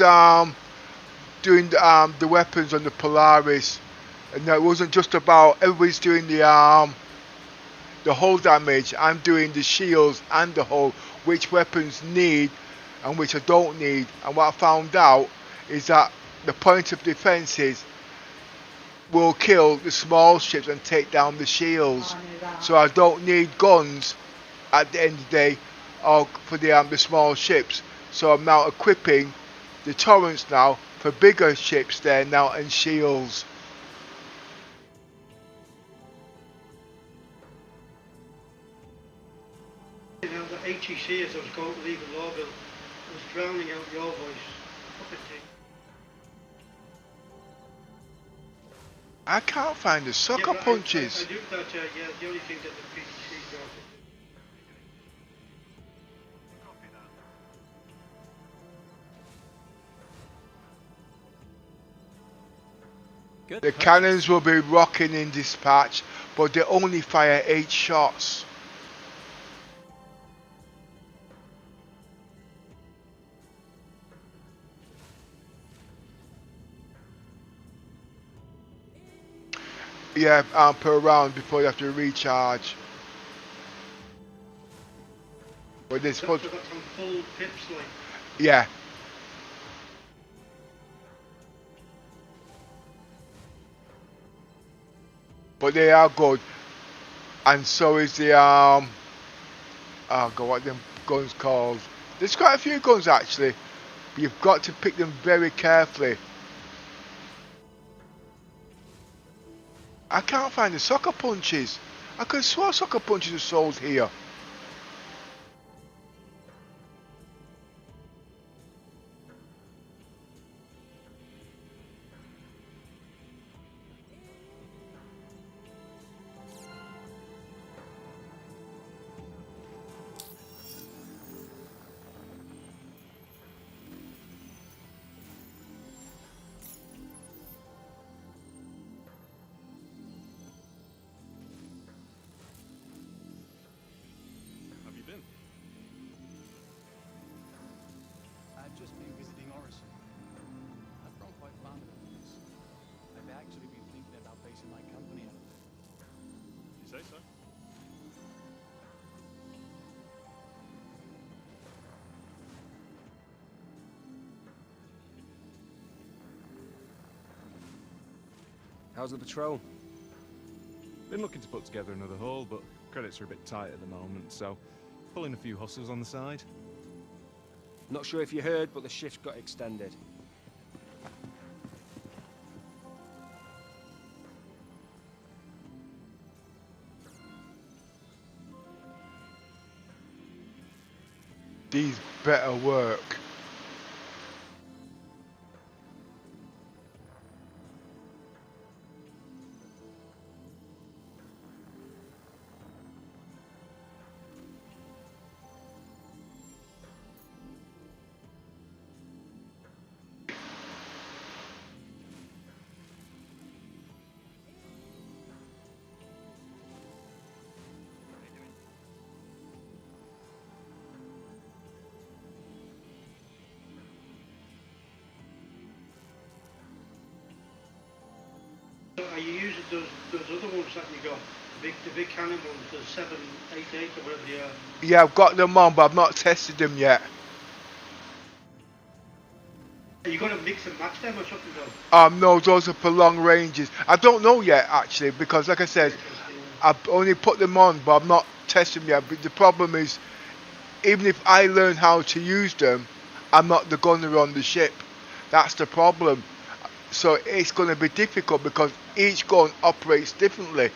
doing the weapons on the Polaris, and it wasn't just about everybody's doing the hull damage. I'm doing the shields and the hull, which weapons need and which I don't need. And what I found out is that the point of defences will kill the small ships and take down the shields. So I don't need guns at the end of the day or for the small ships. So I'm now equipping the torrents now for bigger ships there now and shields. You know, the HEC as I was going to leave in Lordville was drowning out your voice. Fucking thing. I can't find the sucker punches. I knew that, yeah, the only thing that the PTU brought it. Good. The cannons will be rocking in dispatch, but they only fire 8 shots. Yeah, per round before you have to recharge. But this So that's on full pips, like. yeah. But they are good, and so is the oh god, what them guns called? There's quite a few guns actually, but you've got to pick them very carefully. I can't find the sucker punches. I could swear sucker punches are sold here. I've just been visiting RSI. I've grown quite fond of the place. I've actually been thinking about basing my company out there. You say so? How's the patrol? Been looking to put together another haul, but credits are a bit tight at the moment, so pulling a few hustles on the side. Not sure if you heard, but the shift got extended. These better work. Are you using those other ones that you got? The big cannon ones, the 788 or whatever they are? Yeah, I've got them on, but I've not tested them yet. You got to mix and match them or something though? No, those are for long ranges. I don't know yet actually, because like I said, I've only put them on, but I've not tested them yet. But the problem is, even if I learn how to use them, I'm not the gunner on the ship. That's the problem. So it's going to be difficult because each gun operates differently.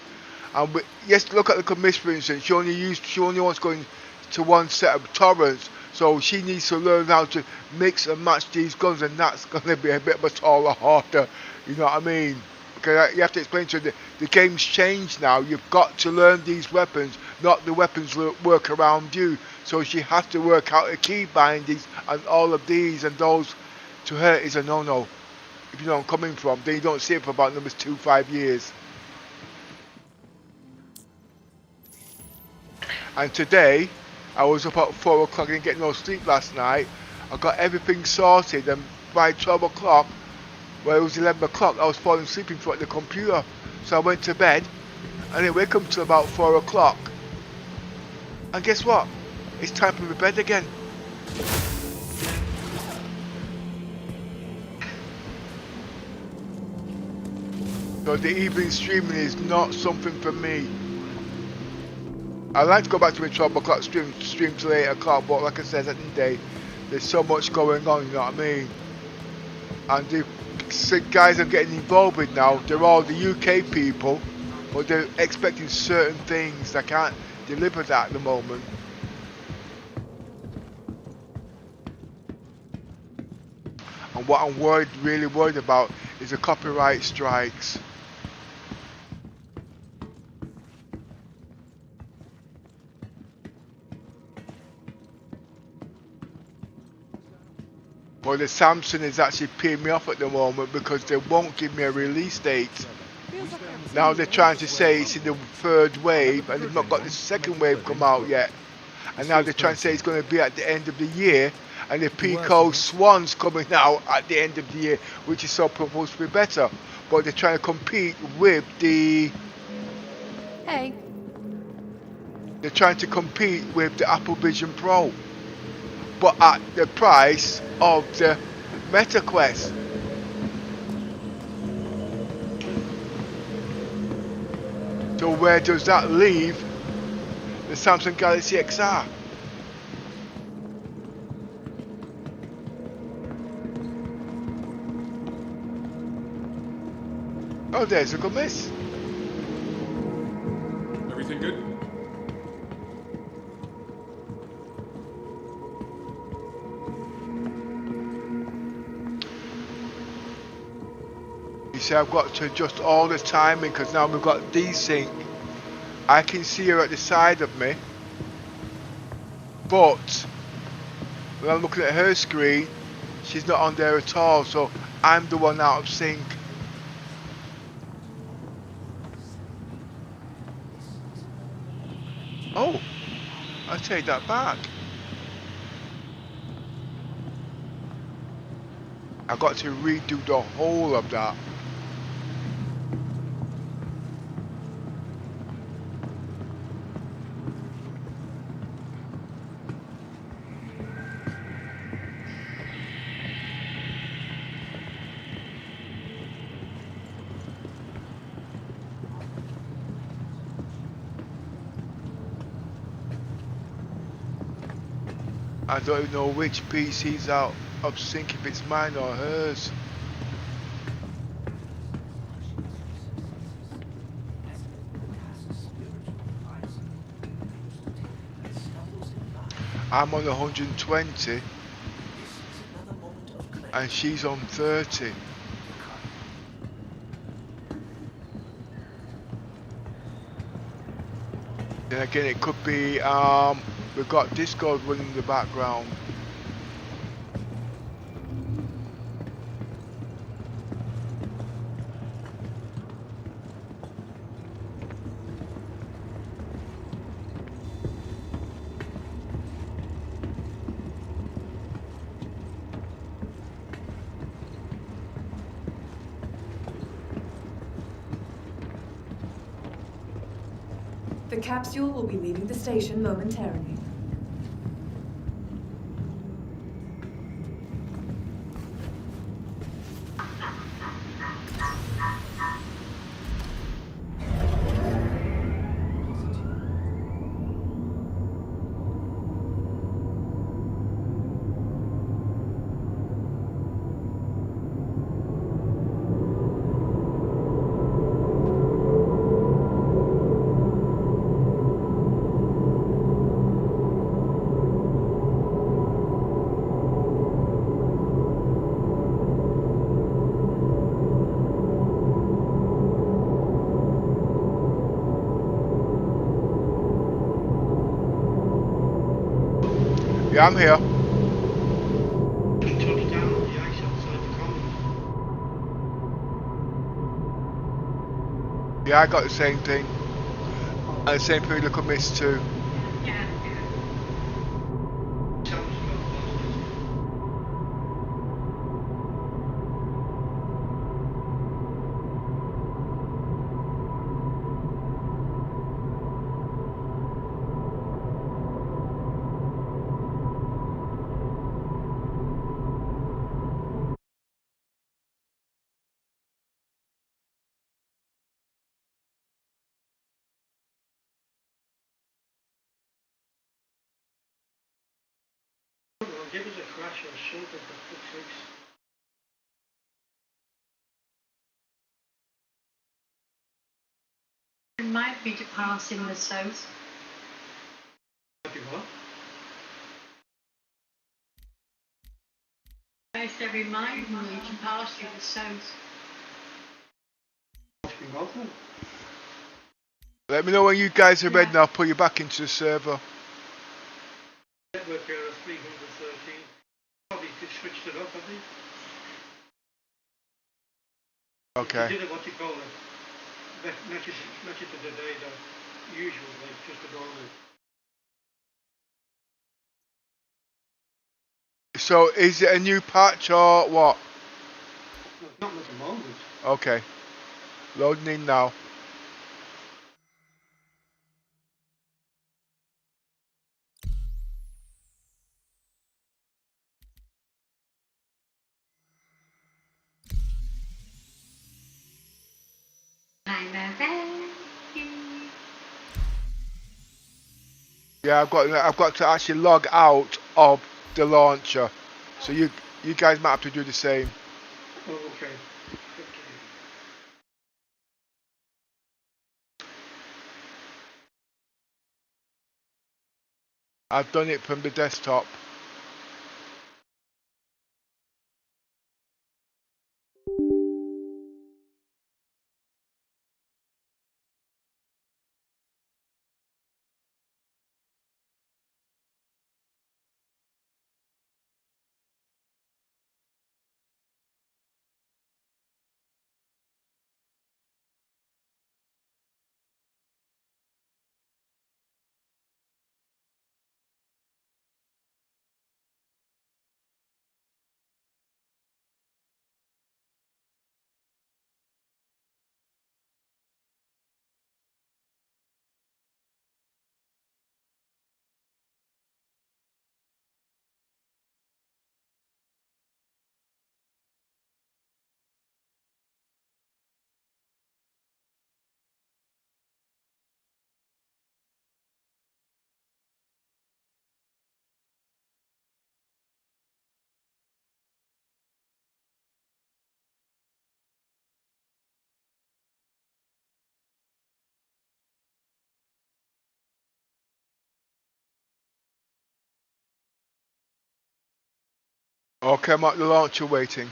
And yes, look at the commiss, for instance. She only wants going to one set of torrents. So she needs to learn how to mix and match these guns, and that's going to be a bit of a taller harder. You know what I mean? Because you have to explain to her the game's changed now. You've got to learn these weapons, not the weapons work around you. So she has to work out the key bindings and all of these, and those to her is a no-no. If you know where I'm coming from, then you don't see it for about another 2-5 years. And today, I was up at 4 o'clock, I didn't get no sleep last night. I got everything sorted, and by 12 o'clock, well, it was 11 o'clock, I was falling asleep in front of the computer. So I went to bed, and didn't wake up until about 4 o'clock. And guess what? It's time for my bed again. So the evening streaming is not something for me. I like to go back to my 12 o'clock stream till 8 o'clock, but like I said, at the day, there's so much going on, you know what I mean? And the guys I'm getting involved with now, they're all the UK people, but they're expecting certain things. I can't deliver that at the moment. And what I'm really worried about is the copyright strikes. Well, the Samsung is actually peeing me off at the moment because they won't give me a release date. Now they're trying to say it's in the third wave, and they've not got the second wave come out yet. And now they're trying to say it's going to be at the end of the year, and the Pico Swan's coming out at the end of the year, which is supposed to be better. But they're trying to compete with the... Hey. They're trying to compete with the Apple Vision Pro, but at the price of the Meta Quest. So where does that leave the Samsung Galaxy XR? Oh, there's a good miss. Everything good? You see, I've got to adjust all the timing because now we've got desync. I can see her at the side of me, but when I'm looking at her screen, she's not on there at all, so I'm the one out of sync. Oh, I take that back. I got to redo the whole of that. I don't even know which PC's out of sync, if it's mine or hers. I'm on 120 and she's on 30. Then again, it could be we've got Discord running in the background. The capsule will be leaving the station momentarily. Yeah, I'm here. Touchdown on the ice outside the commons. Yeah, I got the same thing. And the same political miss too. Give us a crash or something for fuck's sakes. Remind me to pass in the south. Might be what? I said remind me to pass you the south. What's been gone then? Let me know when you guys are ready and I'll put you back into the server. Network error 313. Probably switched it off, have they? Okay. They did what you call it. Match it to the day that usual, like just a normal. So is it a new patch or what? No, not at the moment. Okay. Loading in now. Yeah, I've got to actually log out of the launcher. So you guys might have to do the same. Oh, okay. I've done it from the desktop. Okay, I'm at the launcher waiting.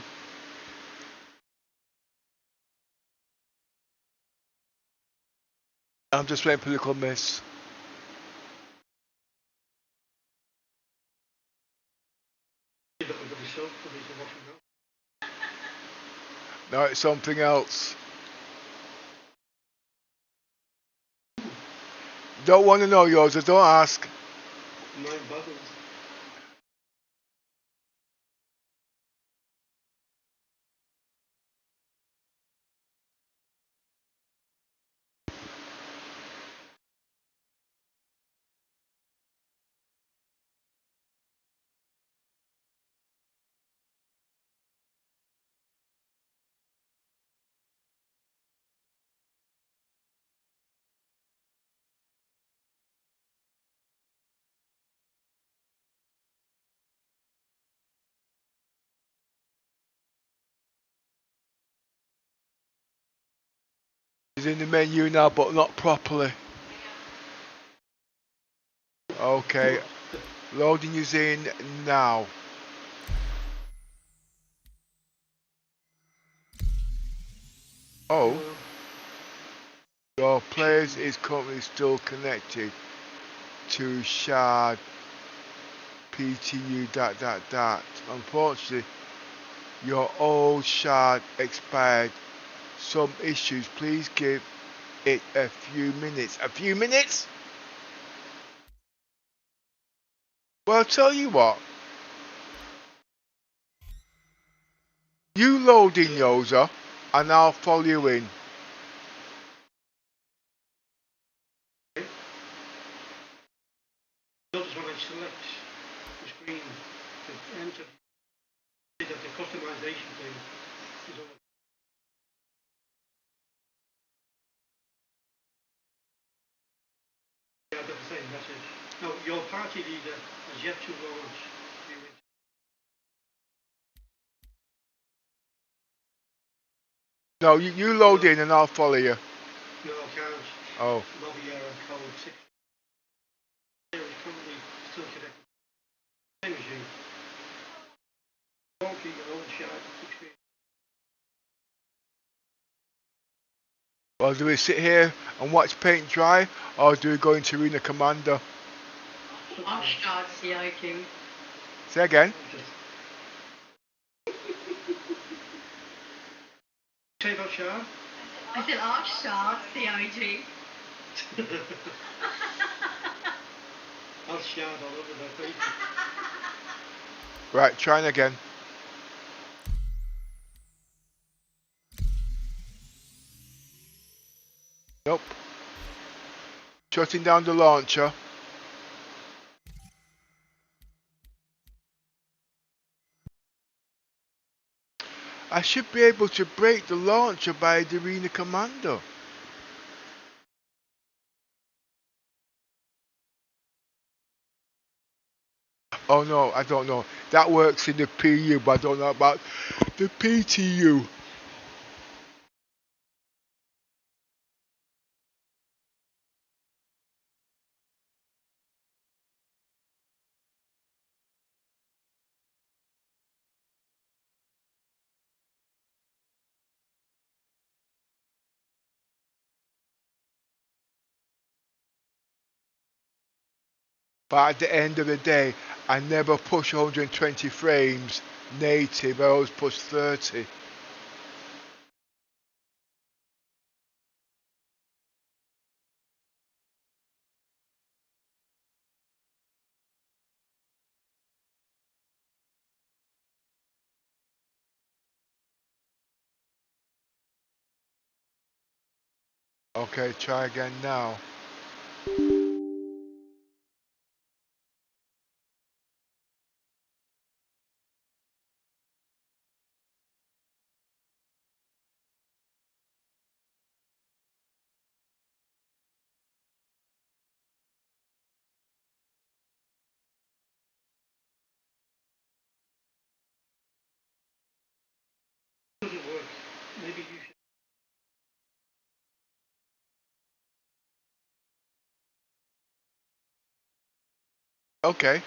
I'm just waiting for the little miss. No, it's something else. Don't want to know yours, just don't ask. Mine bubbles. is in the menu now, but not properly. Okay, loading is in now. Oh, your players is currently still connected to shard PTU ... Unfortunately, your old shard expired. Some issues. Please give it a few minutes. A few minutes? Well, I'll tell you what. You load in, Yoza, and I'll follow you in. Notice when I select the screen to enter, that the customization thing is on. Yeah, that's the same, that's it. Now, your party leader has yet to launch. No, you load in and I'll follow you. No, I can't. Oh. Lobby error code 6. There is currently still connected. Same as you. Won't keep your own shard screen. Well, do we sit here and watch paint dry, or do we go into Arena Commander? I'll start CIQ. Say again. Say about shard? I said I'll start CIG. I'll shard all over their face. Right, trying again. Nope. Shutting down the launcher. I should be able to break the launcher by the Arena Commander. Oh no, I don't know. That works in the PU, but I don't know about the PTU. But at the end of the day, I never push 120 frames native, I always push 30. Okay, try again now. Doesn't work. Maybe you should. Okay.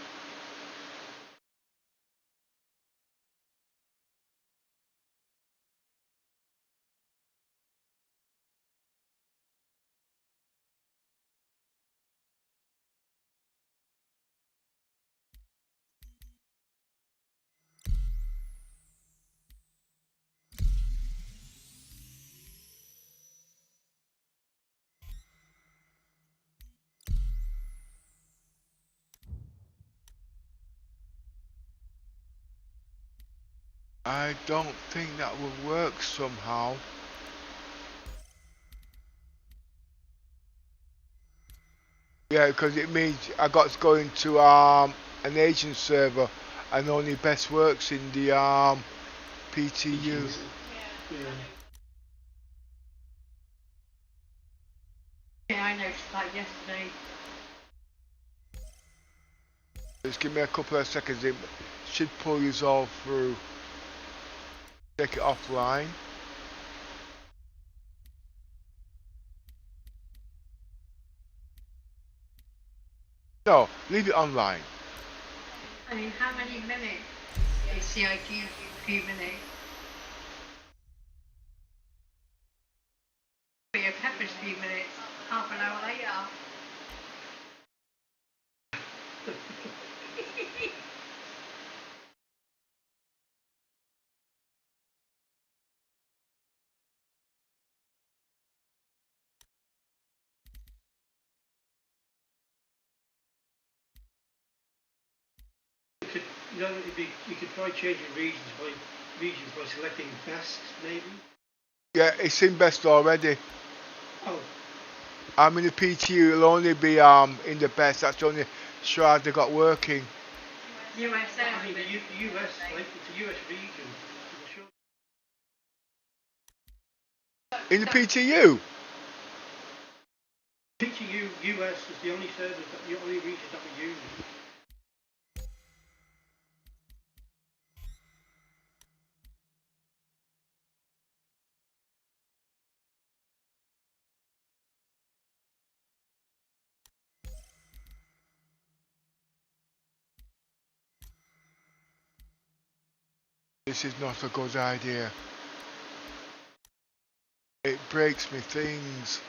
I don't think that will work somehow. Yeah, because it means I got to go into an Asian server and only best works in the PTU. Yeah, I noticed that yesterday. Just give me a couple of seconds, it should pull you all through. Take it offline. No, leave it online. I mean, how many minutes is CIQ? A few minutes. Be a pepper's few minutes. Half an hour later. You know, you could try changing regions by selecting best, maybe. Yeah, it's in best already. Oh. I'm in the PTU. It'll only be in the best. That's the only shroud they got working. USA. I mean, the US, like it's a US region. In the PTU. PTU US is the only service, the only region that we use. This is not a good idea. It breaks me things.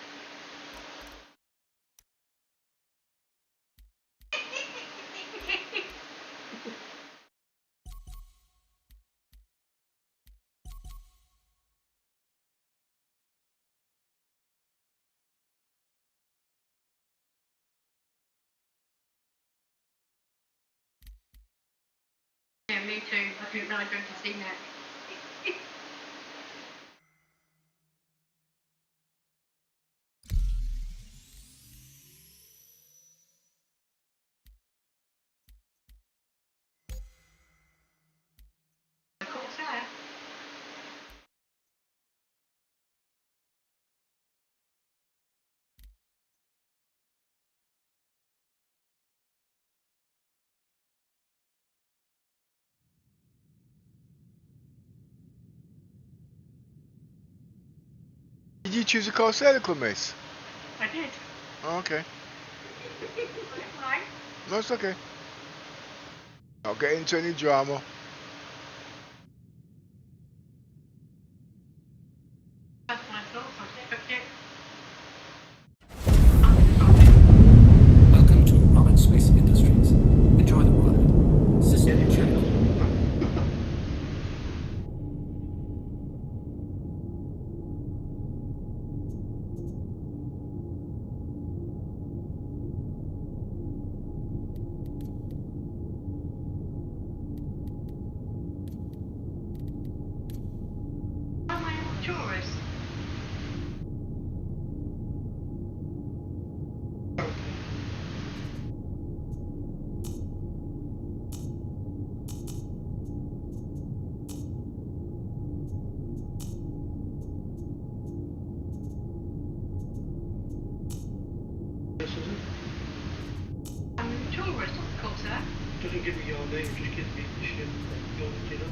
Yeah, me too. I didn't realise I went to see that. Did you choose a Corsair, Miss? I did. Oh, okay. Why? No, it's okay. Not get into any drama. That's my thoughts. I took it. Welcome to Roman Space Industries. Enjoy the ride. System check. Tourist. This is it. I'm a tourist, of course, sir. Doesn't give me your name, just gives me the ship that you're looking at.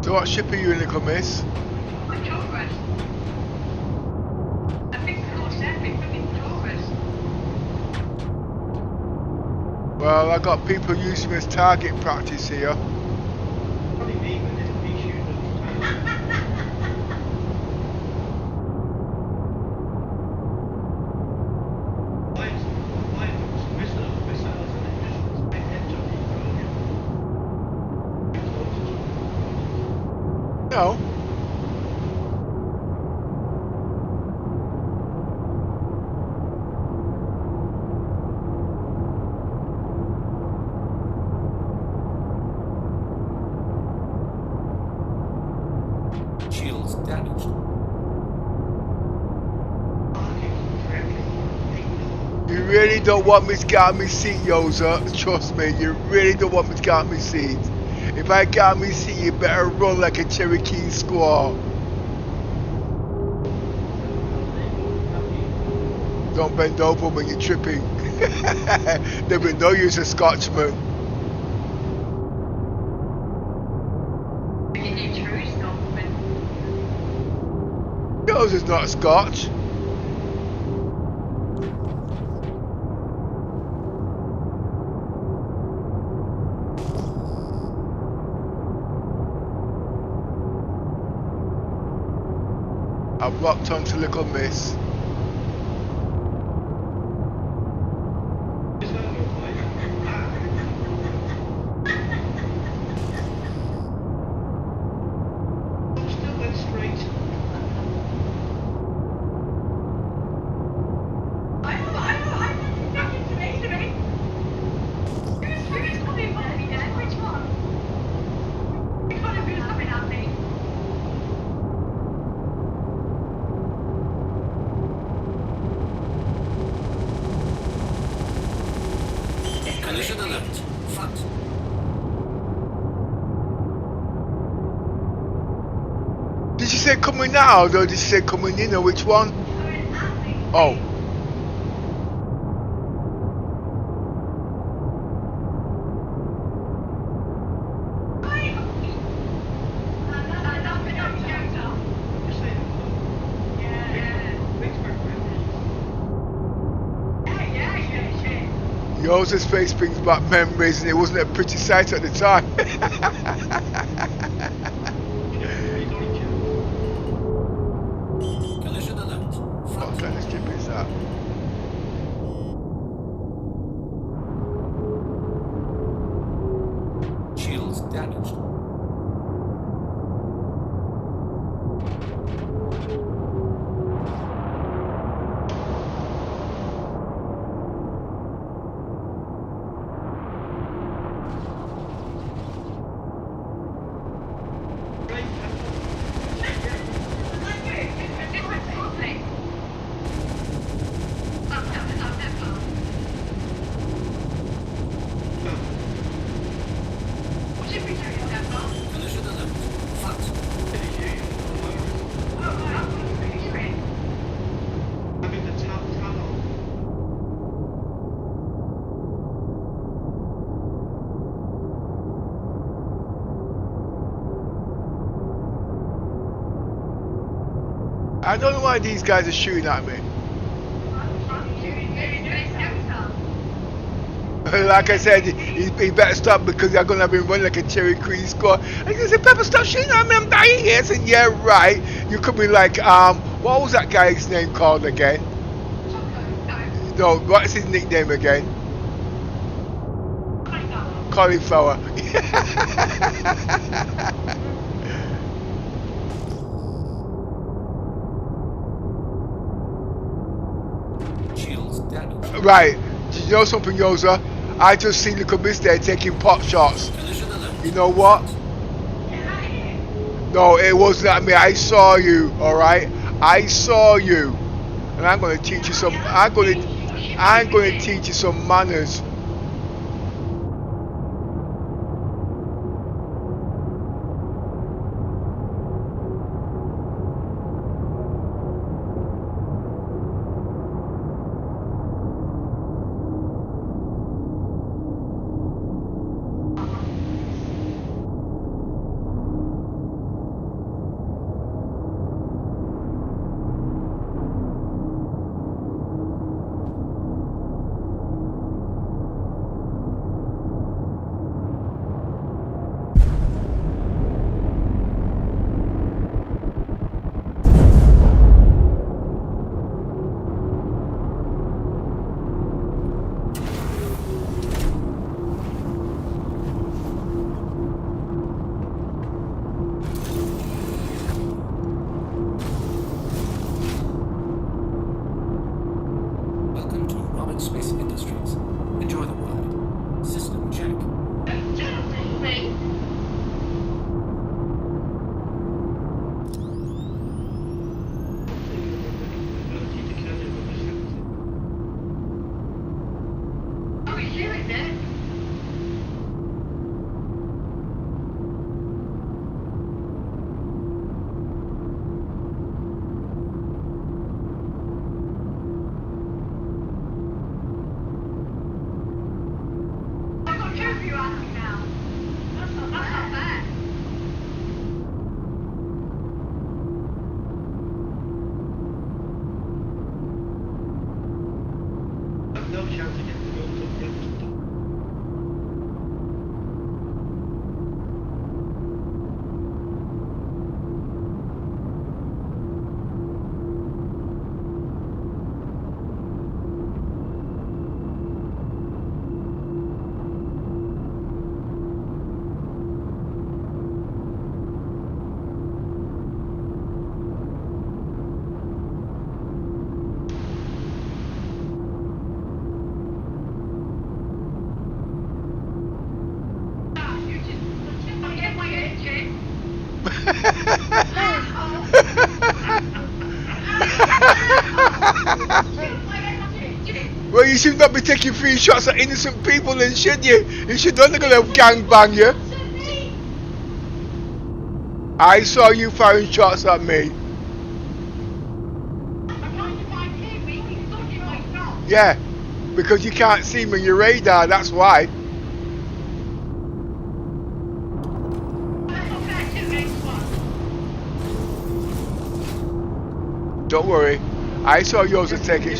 So what ship are you in, little miss? Taurus. I think the course epic, but in Taurus. Well, I got people using me as target practice here. Probably me with little pea shoes all the time. No. Shields damaged. You really don't want me to get out of my seat, Yoza. Trust me, you really don't want me to get out of my seat. If I get out of my seat, you better run like a Cherokee squaw. Don't bend over when you're tripping. There will no use a Scotchman. Yours is not Scotch. I've locked onto little miss. Collision alert. Front. Did you say coming out or did you say coming in or which one? Oh. Yours' face brings back memories and it wasn't a pretty sight at the time. Collision alert. What kind of strip is that? Shields damaged. I don't know why these guys are shooting at me. Like I said, he better stop because they're going to be running like a Cherokee squad. And he said, Pepper, stop shooting at me, I'm dying here. I said, yeah, right. You could be like, what was that guy's name called again? No, what's his nickname again? Cauliflower. Right, do you know something, Yoza? I just seen the miss there taking pot shots. You know what? No, it wasn't at me. I saw you, alright? I saw you. And I'm gonna teach you some I'm gonna teach you some manners. Oh, he's doing it. I've got two of you at me now. That's not bad. I've no chance of getting the goals up yet. Well, you should not be taking free shots at innocent people then, should you? You should only gonna gangbang you. I saw you firing shots at me. Yeah, because you can't see me on your radar, that's why. Don't worry, I saw yours are taking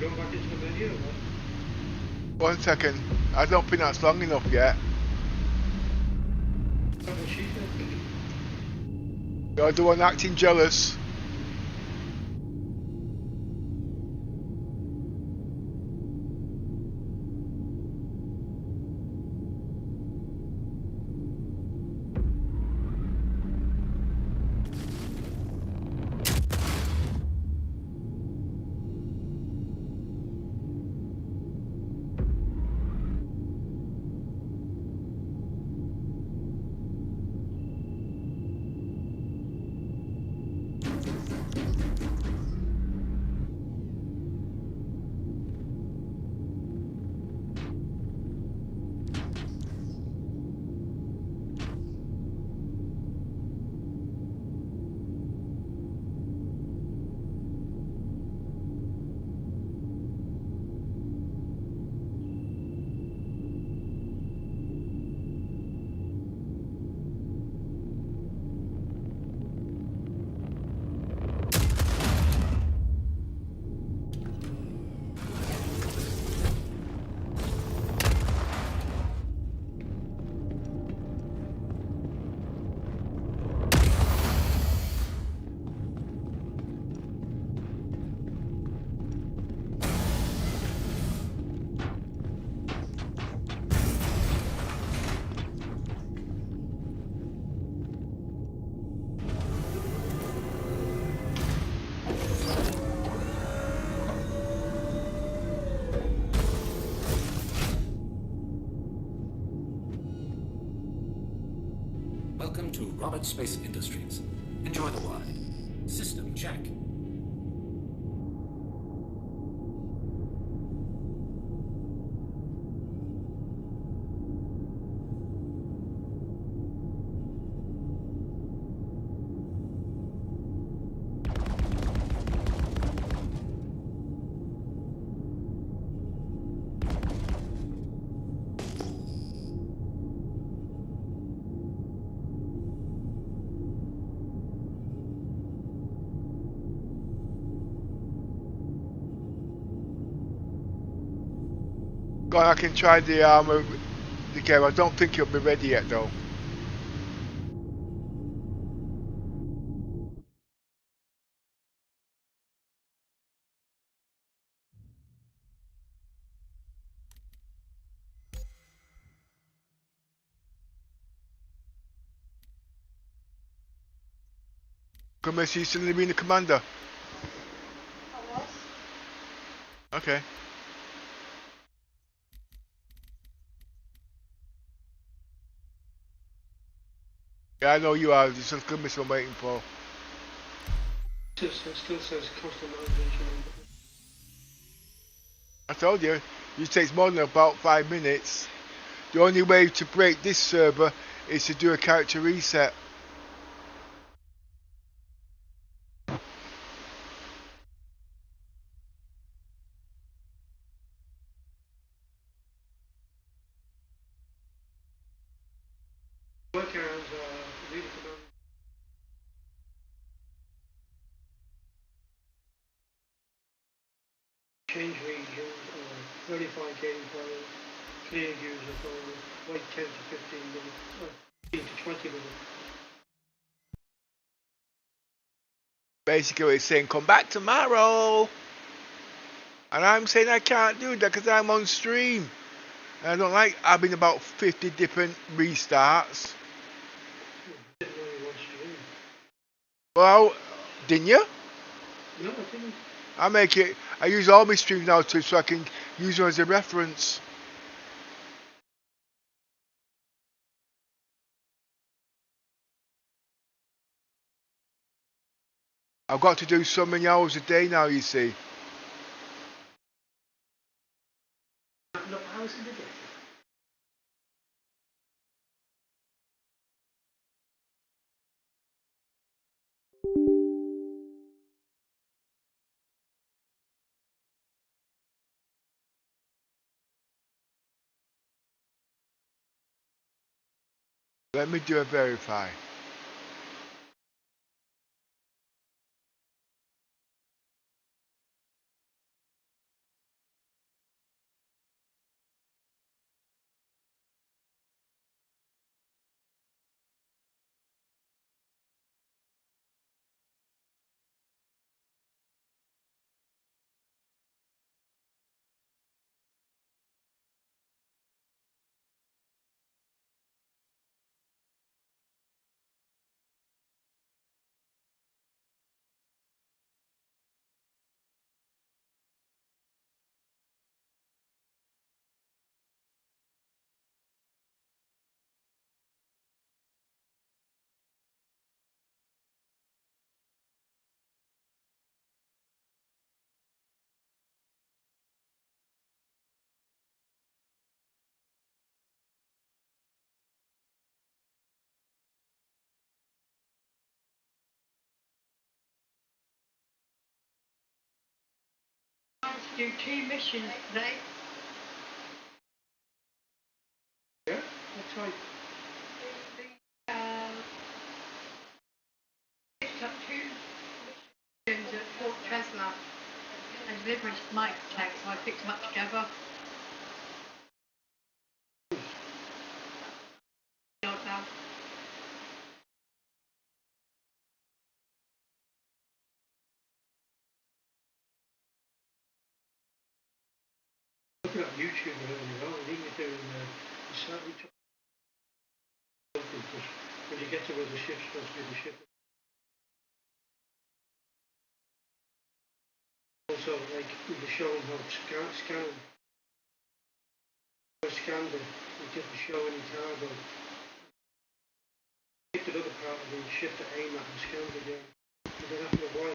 Going back into the video, man. 1 second. I don't think that's long enough yet. That's what she said. You're the one acting jealous. Welcome to Robert Space Industries. Enjoy the ride. System check. Go on, I can try the armor again. I don't think it'll be ready yet though. Come here, so you suddenly being the commander. I was. Okay. Yeah, I know you are. This is good mission I'm waiting for. It still says customization. I told you, it takes more than about 5 minutes. The only way to break this server is to do a character reset. Workarounds leave it to change regions or 35 gameplay, clear user for wait 10 to 15 minutes, 15 to 20 minutes. Basically it's saying come back tomorrow. And I'm saying I can't do that because I'm on stream. And I don't like having about 50 different restarts. Didn't really watch stream. Well, didn't you? No, I didn't. I use all my streams now too, so I can use them as a reference. I've got to do so many hours a day now, you see. Look, how is it again? Let me do a verify. Do 2 missions today. Yeah, that's right. Picked up 2 missions at Fort Tresla and delivered mic tech, so I picked them up together. Looking at YouTube earlier on, I think you're doing the slightly because when you get to where the ship's supposed to be the ship. Also, like we were showing how scanned it, it didn't show any cargo. Picked it up part of the ship to aim at and scanned again. But then after a while,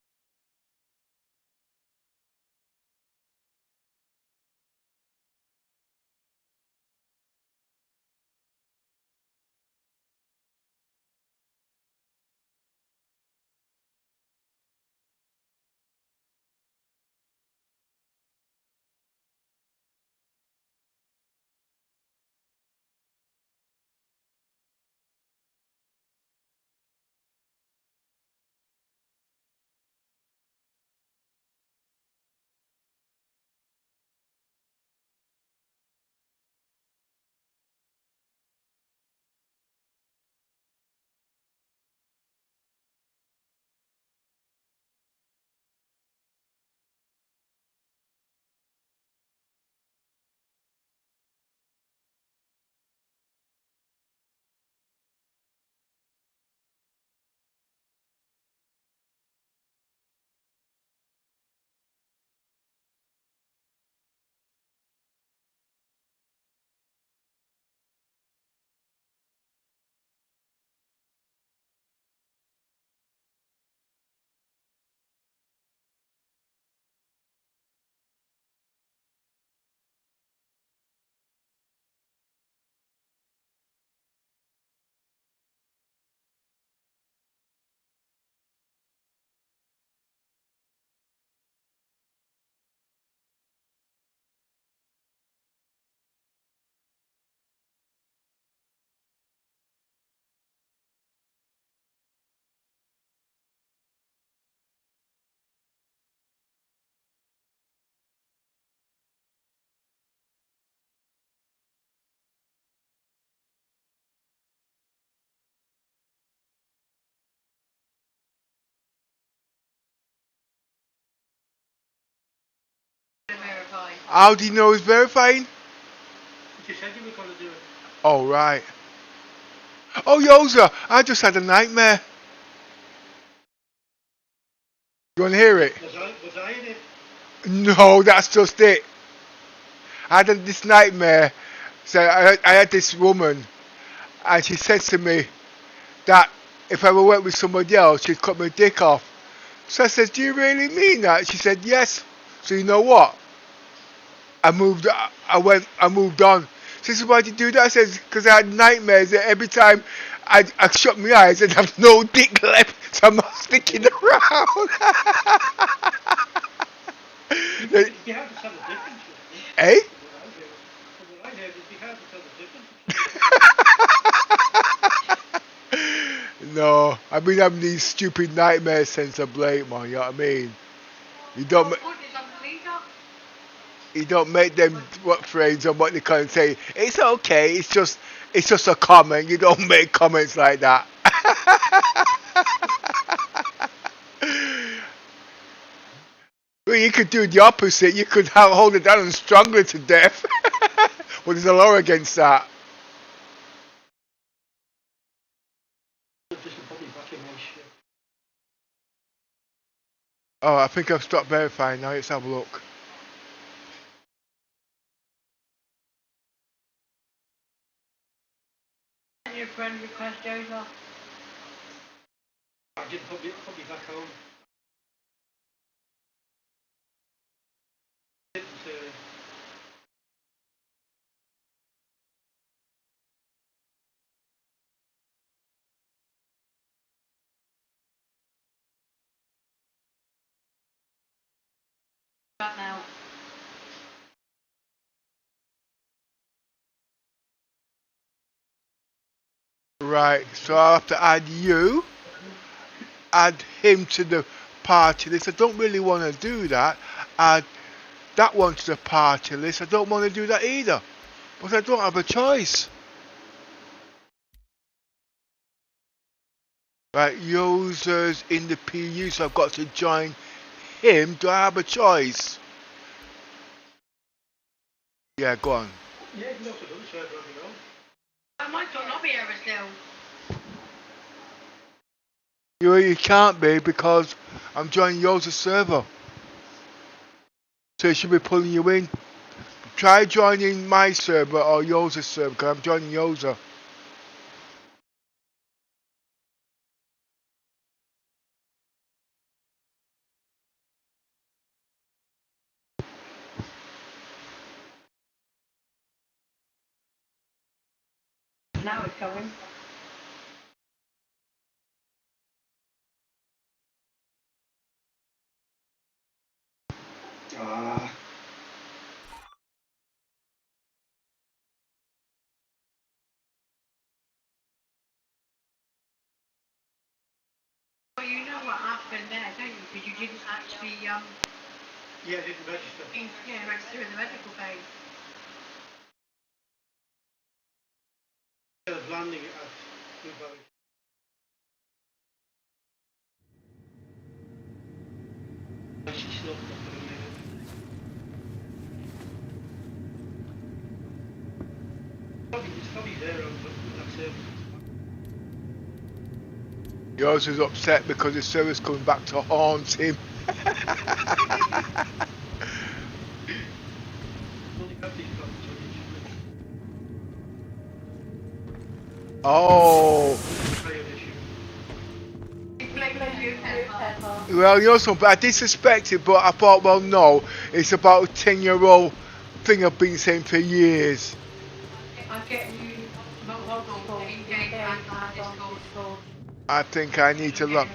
How do you know it's verifying? you said you were going to do it. Oh, right. Oh, Yoza, I just had a nightmare. You want to hear it? Was I in it? No, that's just it. I had this nightmare. So I had this woman, and she said to me that if I ever went with somebody else, she'd cut my dick off. So I said, do you really mean that? She said, yes. So you know what? I moved on. She said, why'd you do that? I said, because I had nightmares that every time I shut my eyes, I'd have no dick left, so I'm not sticking around. You have to tell the difference. Eh? From what I heard, it'd be hard to tell the difference. No, I've been having these stupid nightmares since I Blake, man, you know what I mean? You don't make them what phrase on what they can't say. It's okay, it's just a comment. You don't make comments like that. Well, you could do the opposite. You could hold it down and strangle it to death. Well, there's a law against that. Oh, I think I've stopped verifying now. Let's have a look. Your friend request over. I did put me back home. Back now. Right, so I'll have to add him to the party list. I don't really want to do that. Add that one to the party list. I don't want to do that either. But I don't have a choice. Right, users in the PU, so I've got to join him. Do I have a choice? Yeah, go on. Yeah, you can also do the server on your own. I might not be ever still. You can't be because I'm joining Yoza's server. So it should be pulling you in. Try joining my server or Yoza's server because I'm joining Yoza. Now it's going. Ah. Well, you know what happened there, don't you? Because you didn't actually, Yeah, I didn't register. register in the medical bay. Instead of landing it at New Valley. She snubbed up for a minute. It's probably there, but that's it. Yours is upset because the server's coming back to haunt him. Oh. Well, you know something, I did suspect it, but I thought, well, no, it's about a 10-year-old thing I've been saying for years. I think I need to look.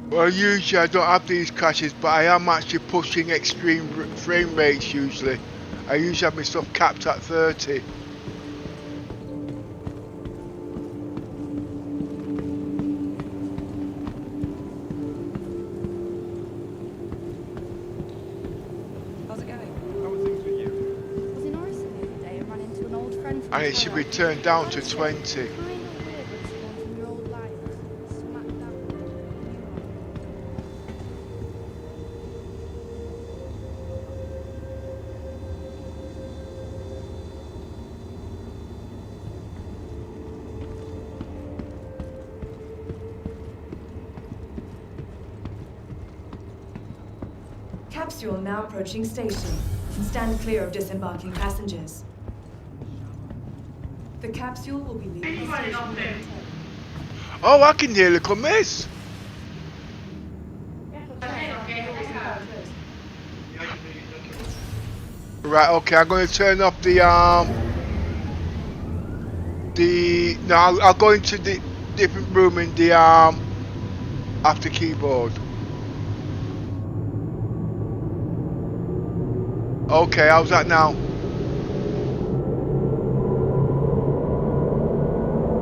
Well, usually I don't have these crashes, but I am actually pushing extreme frame rates usually. I usually have my stuff capped at 30. How's it going? How are things with you? Was in Orison the other day and ran into an old friend from And it should be turned down to 20. Capsule now approaching station. Stand clear of disembarking passengers. The capsule will be leaving the station. Oh, I can hear little miss. Right, okay, I'm going to turn off no, I'll go into the different room in the after keyboard. Okay, how's that now?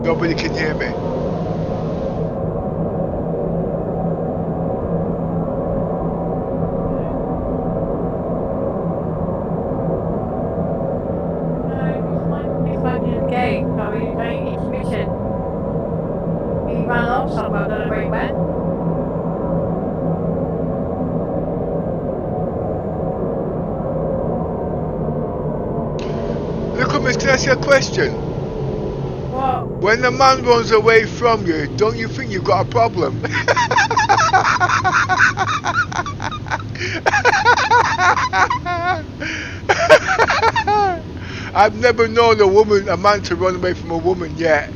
Nobody can hear me. Look, Miss, can I ask you a question? What? When the man runs away from you, don't you think you've got a problem? I've never known a man to run away from a woman yet.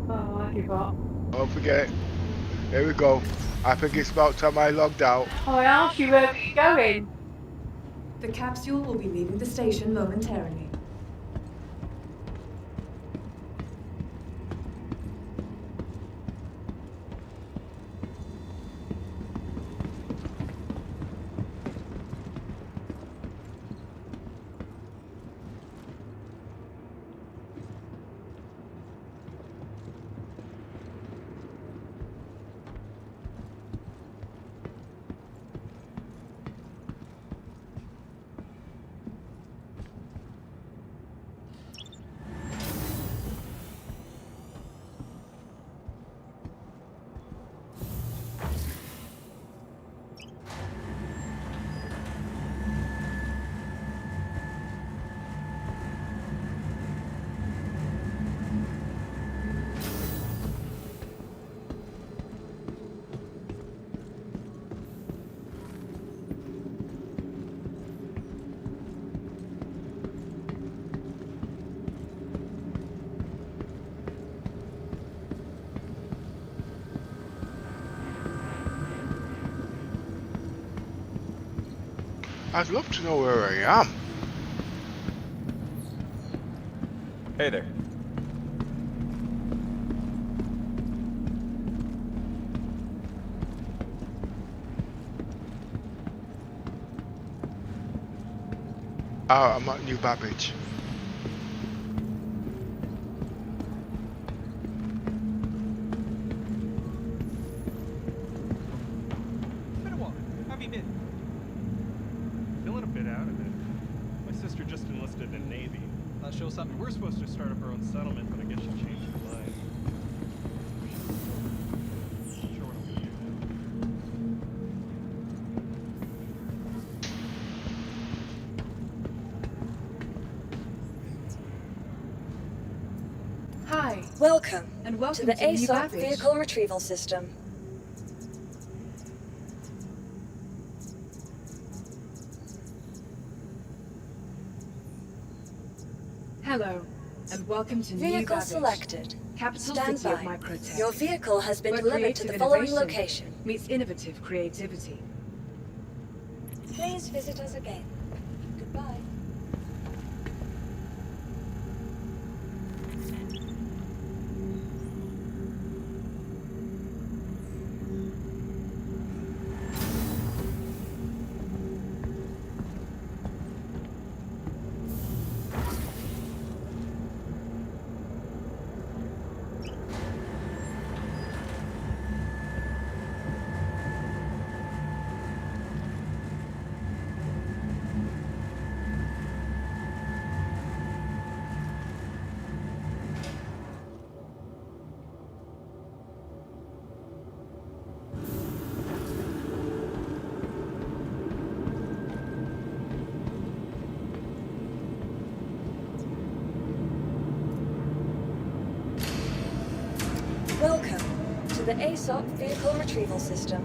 Oh, I forgot. Don't forget. Here we go. I think it's about time I logged out. Oh, I asked you where you're going. The capsule will be leaving the station momentarily. I'd love to know where I am. Hey there. I'm at New Babbage. Been a while. How have you been? Feeling a bit out of it. My sister just enlisted in the Navy. That shows something. We're supposed to start up our own settlement, but I guess she changed her mind. Sure what I'll do. Hi, Welcome and welcome to the New ASOP Babbage. vehicle retrieval system. Hello, and welcome to New Vehicle Babbage. selected. Capital Stand city of by. Microtech. Your vehicle has been Where delivered to the creative following innovation location. meets innovative creativity. Please visit us again. Goodbye. Welcome to the ASOP vehicle retrieval system.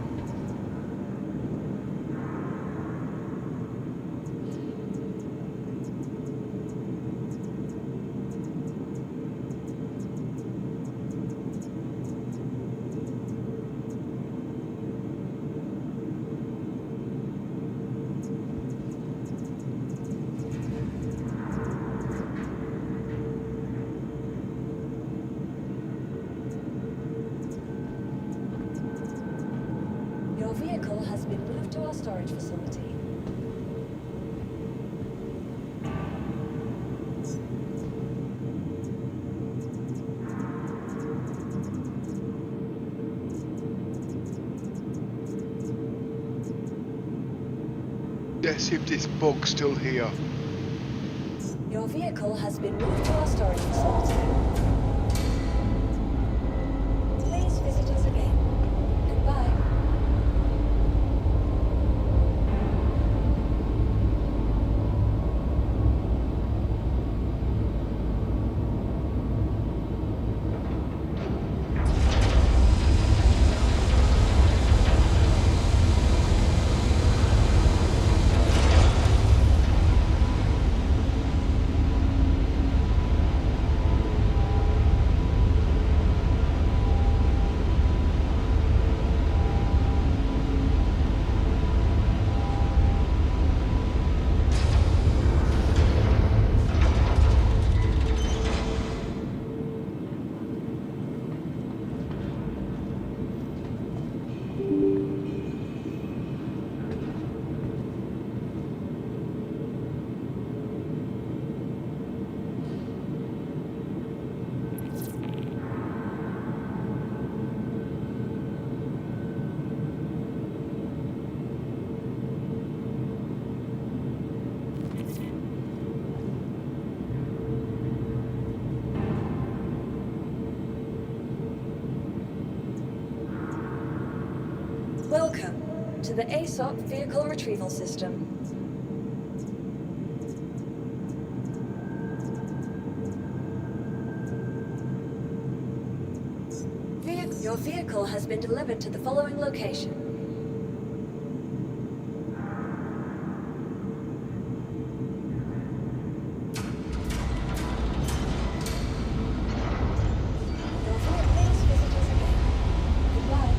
Your vehicle has been moved to our storage facility. Let's see if this bug's still here. Your vehicle has been moved to our storage facility. Please visit us again. Goodbye. Welcome to the ASOP vehicle retrieval system. Your vehicle has been delivered to the following location. Please visit us again. Goodbye.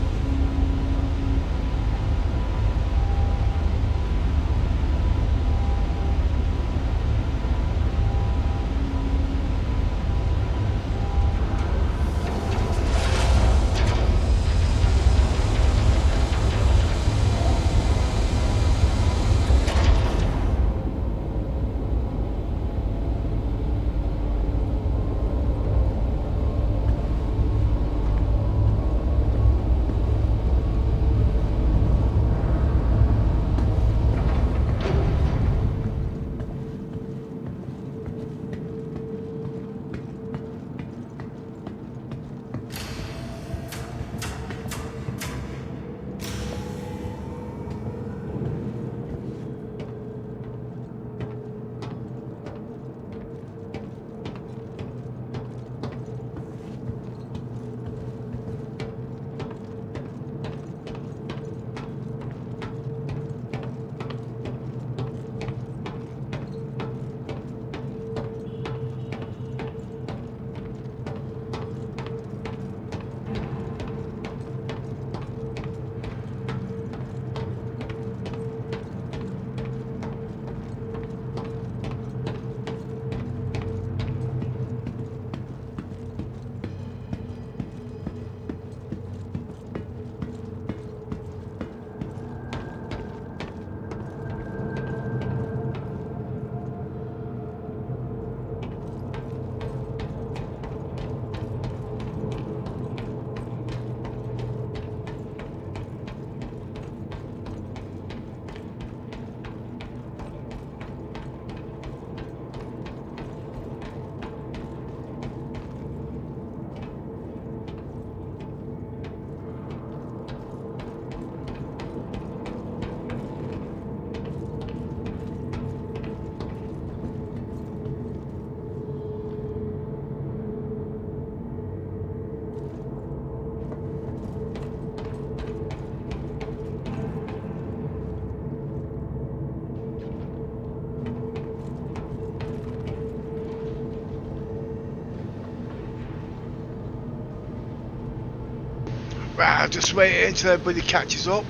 Right, I'll just wait here until everybody catches up.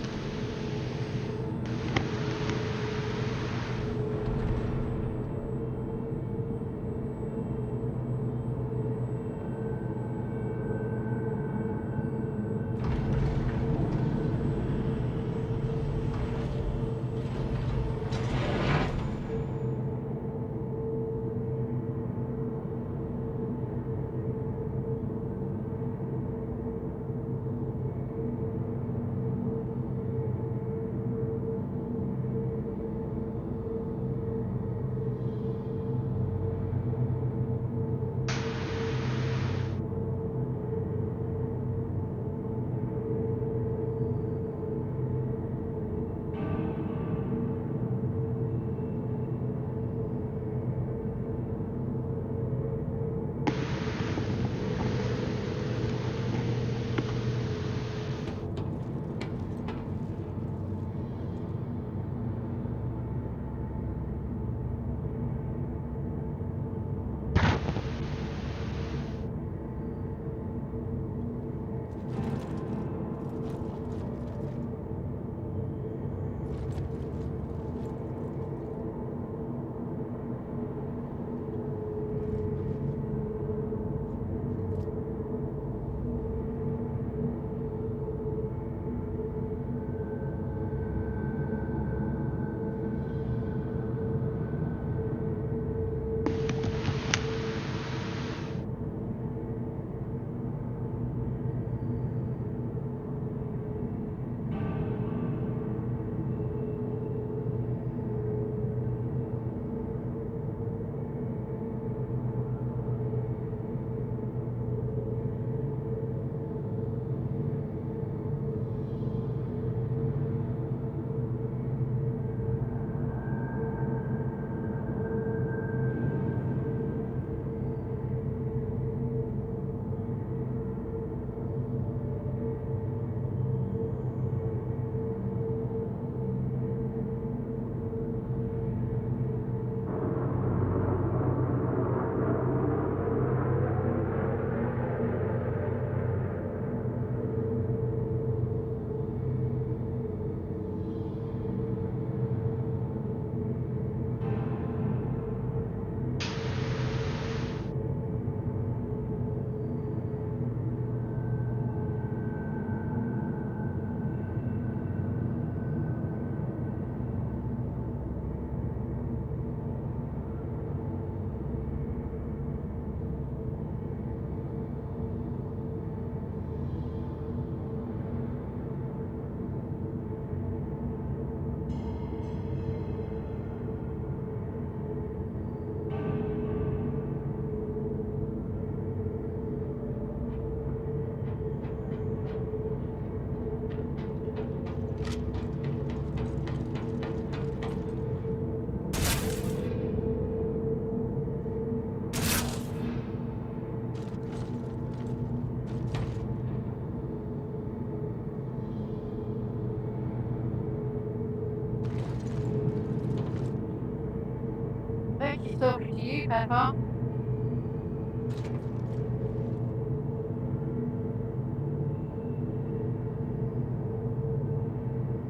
He's talking to you, Pepper.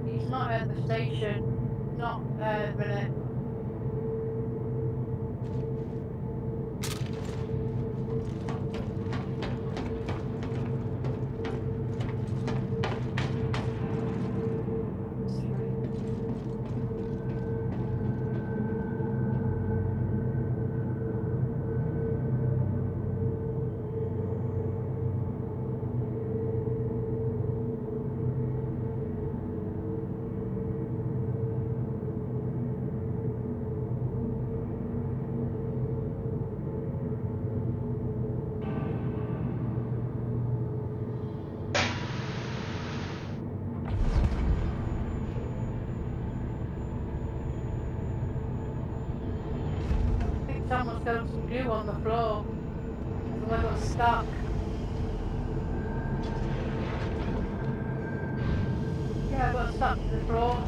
He's not at the station. Not a minute. Someone's got some glue on the floor. Someone got stuck. Yeah, I got stuck to the floor.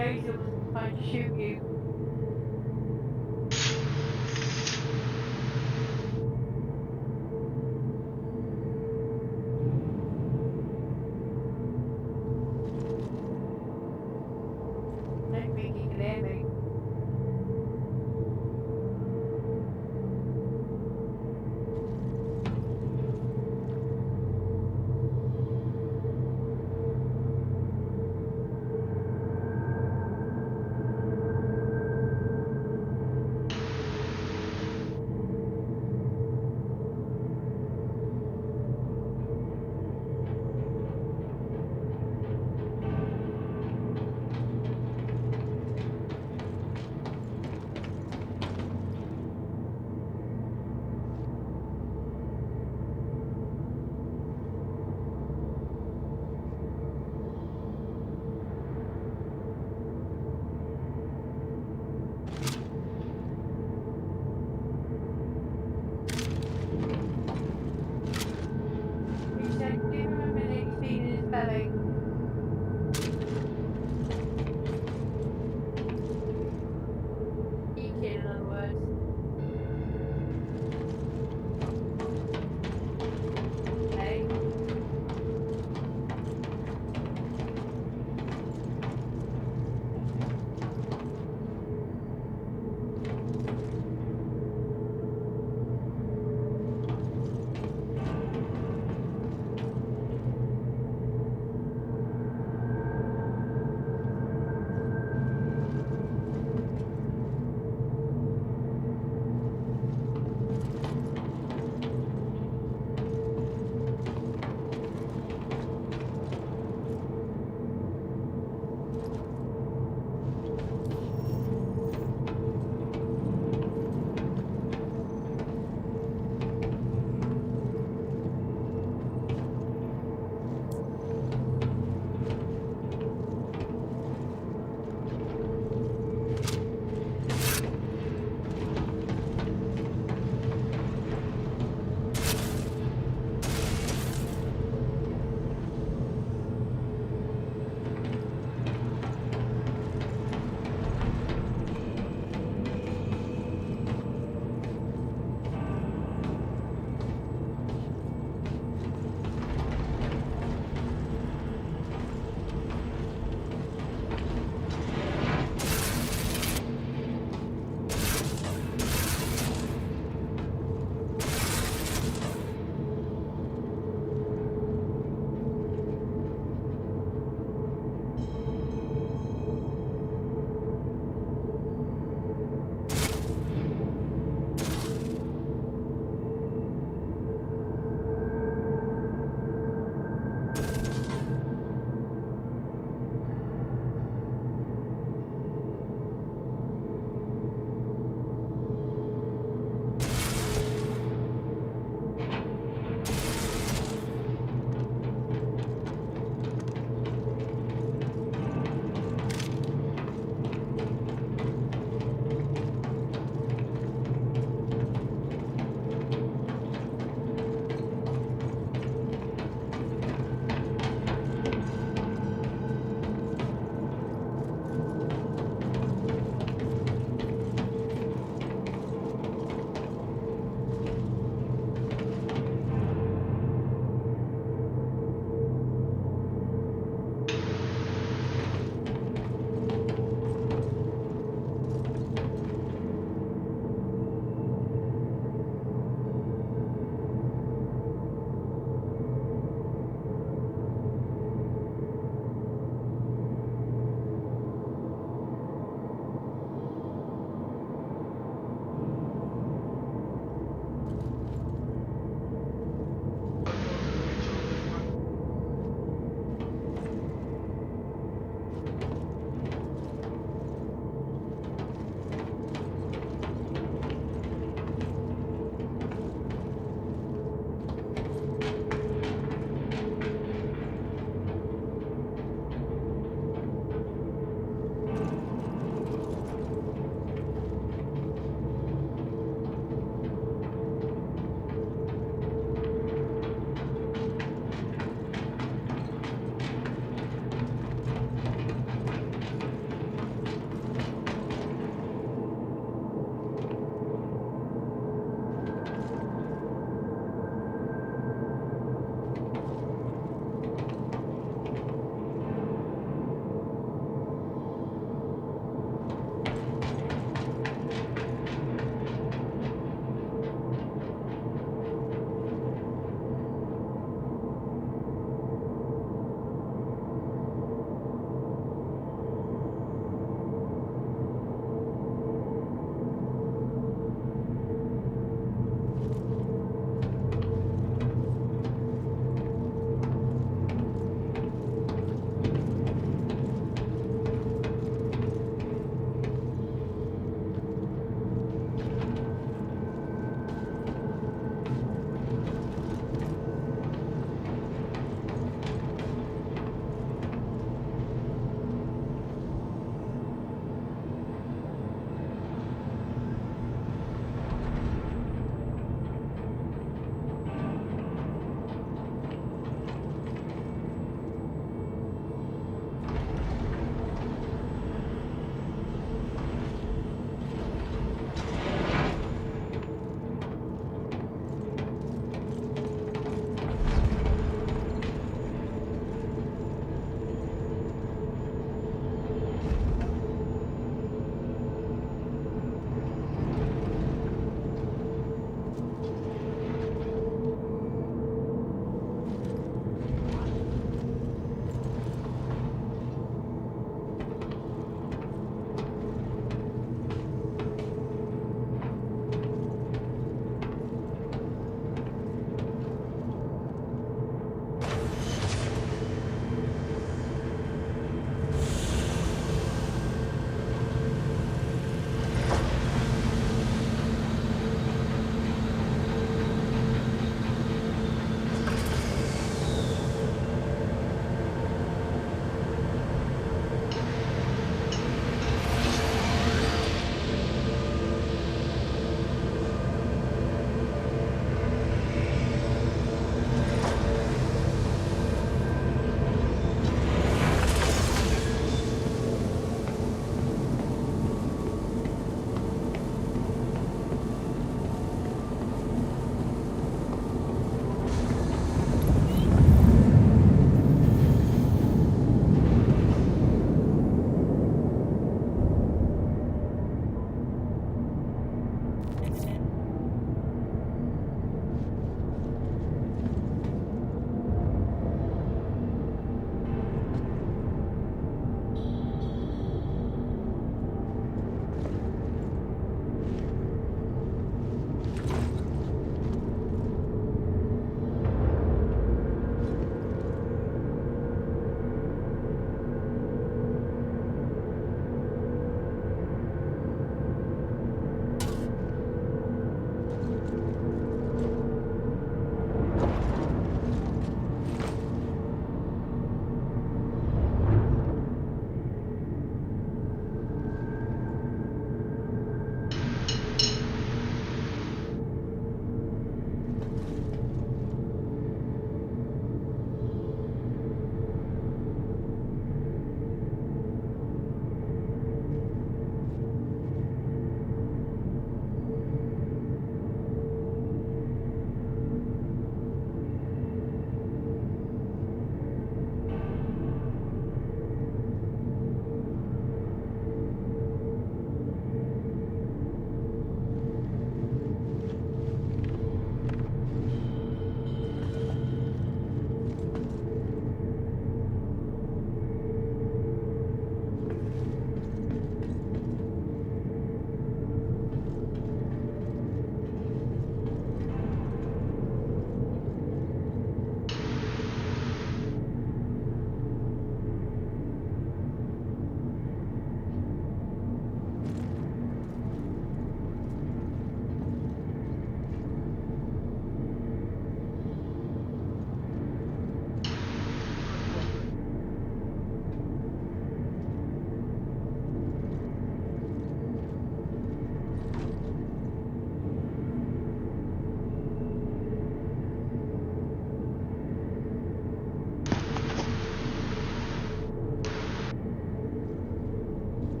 Stargazer was trying to shoot you. Don't think he can hear me.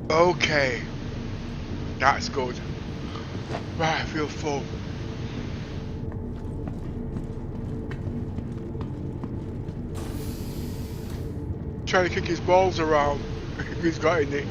Okay. That's good. Right, I feel full. Trying to kick his balls around if he's got any.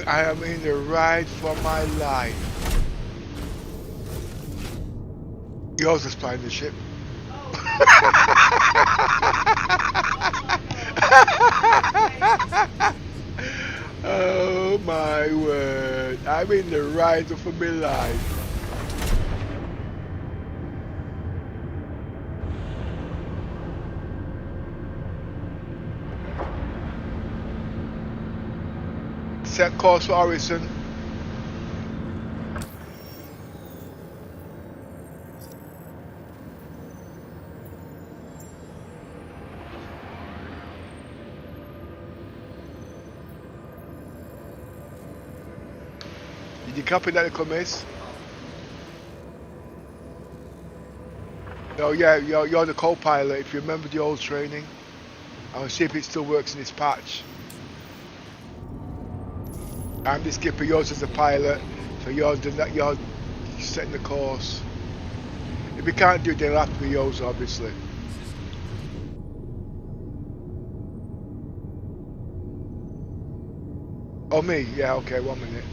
I am in the ride for my life. Yours is flying the ship. Oh my word. I'm in the ride for my life. Set course for Orison. Did you copy that, little miss? Oh yeah, you're the co-pilot. If you remember the old training, I'll see if it still works in this patch. I'm the skipper, yours is the pilot, so you're setting the course. If we can't do it, then it'll have to be yours, obviously. Oh, me? Yeah, okay, 1 minute.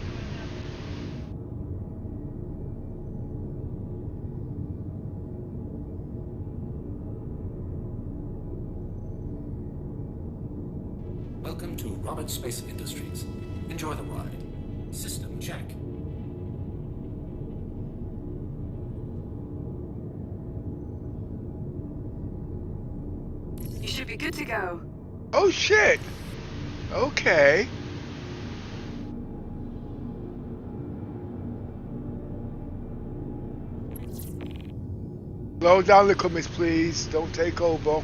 Welcome to Roberts Space Industries. Enjoy the ride. System check. You should be good to go. Oh shit! Okay. Slow down, little miss, please. Don't take over.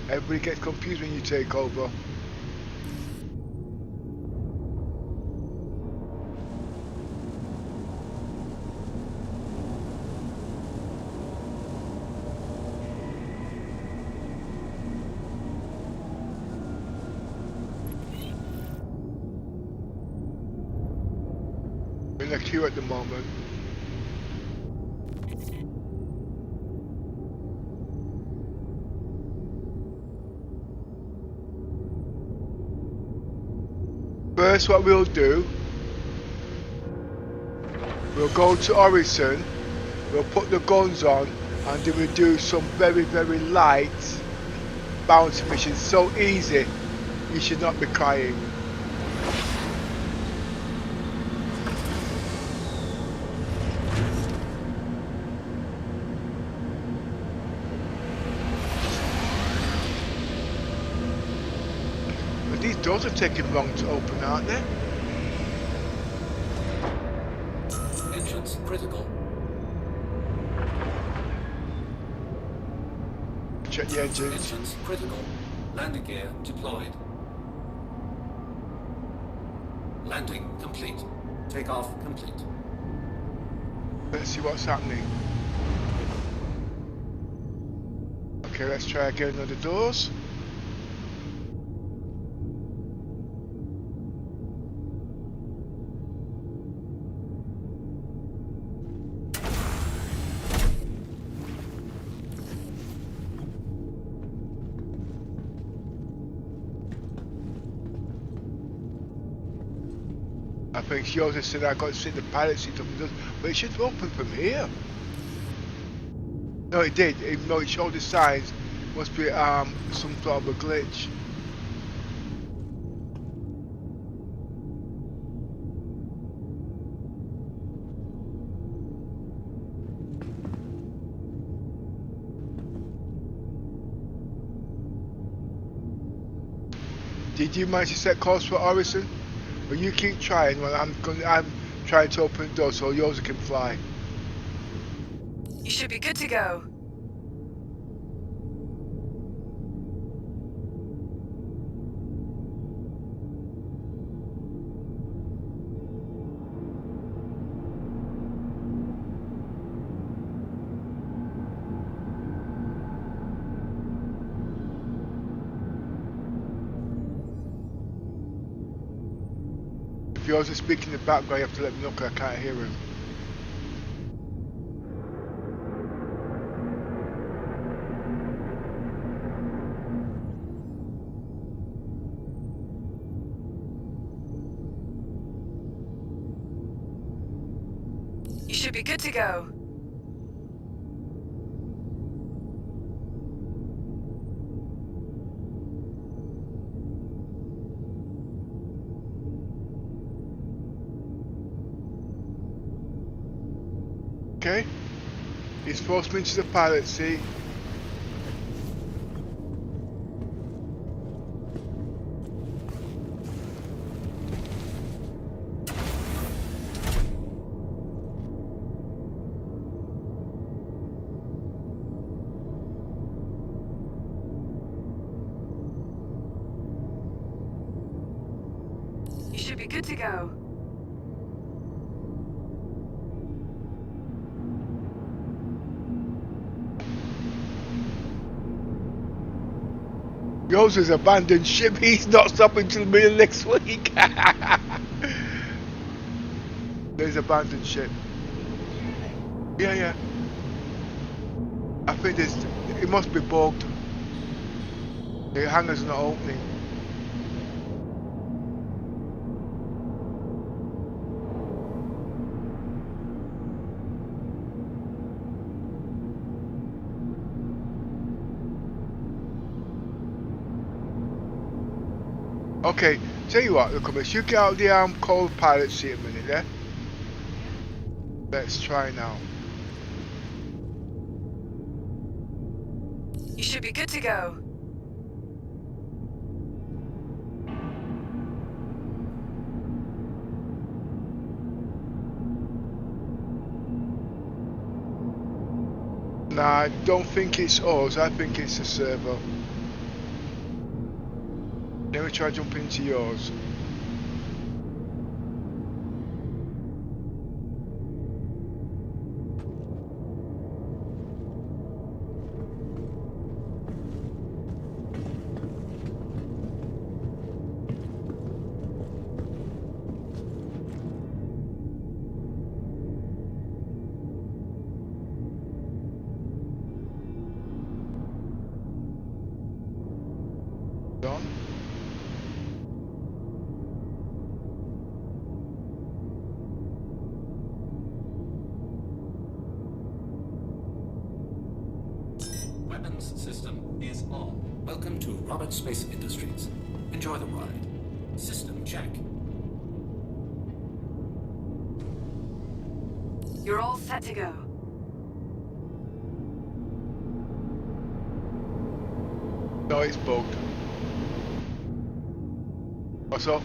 Everybody gets confused when you take over. secure at the moment. First, what we'll do, we'll go to Orison, we'll put the guns on, and then we'll do some very, very light bounty missions. So easy, you should not be crying. But these doors are taking long to open, aren't they? Engines critical. Check the engines. Engines critical. Landing gear deployed. Landing complete. Takeoff complete. Let's see what's happening. Okay, let's try again on the doors. I think she also said I got to sit in the pilot seat up and but it should open from here. No, it did. No, it showed the signs. Must be some sort of a glitch. Did you manage to set course for Orison? Well, you keep trying. Well, I'm trying to open the door so yours can fly. You should be good to go. If yours is speaking in the background, you have to let me know because I can't hear him. You should be good to go. Okay, he's forced me into the pilot seat. You should be good to go. Yours is abandoned ship. He's not stopping till the middle of next week. There's abandoned ship. Yeah. I think it must be bugged. The hangar's not opening. Okay, tell you what, look at this. You get out the cold pilot seat a minute, yeah? Let's try now. You should be good to go. Nah, I don't think it's us. I think it's the servo. Let me try jumping into yours. comms system is on. Welcome to Rocket Space Industries. Enjoy the ride. System check. You're all set to go. No, it's bugged. What's up?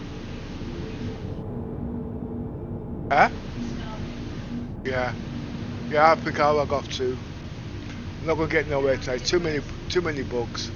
Huh? Yeah. Yeah, I think I'll log off too. I'm not gonna get nowhere tonight. Too many bugs.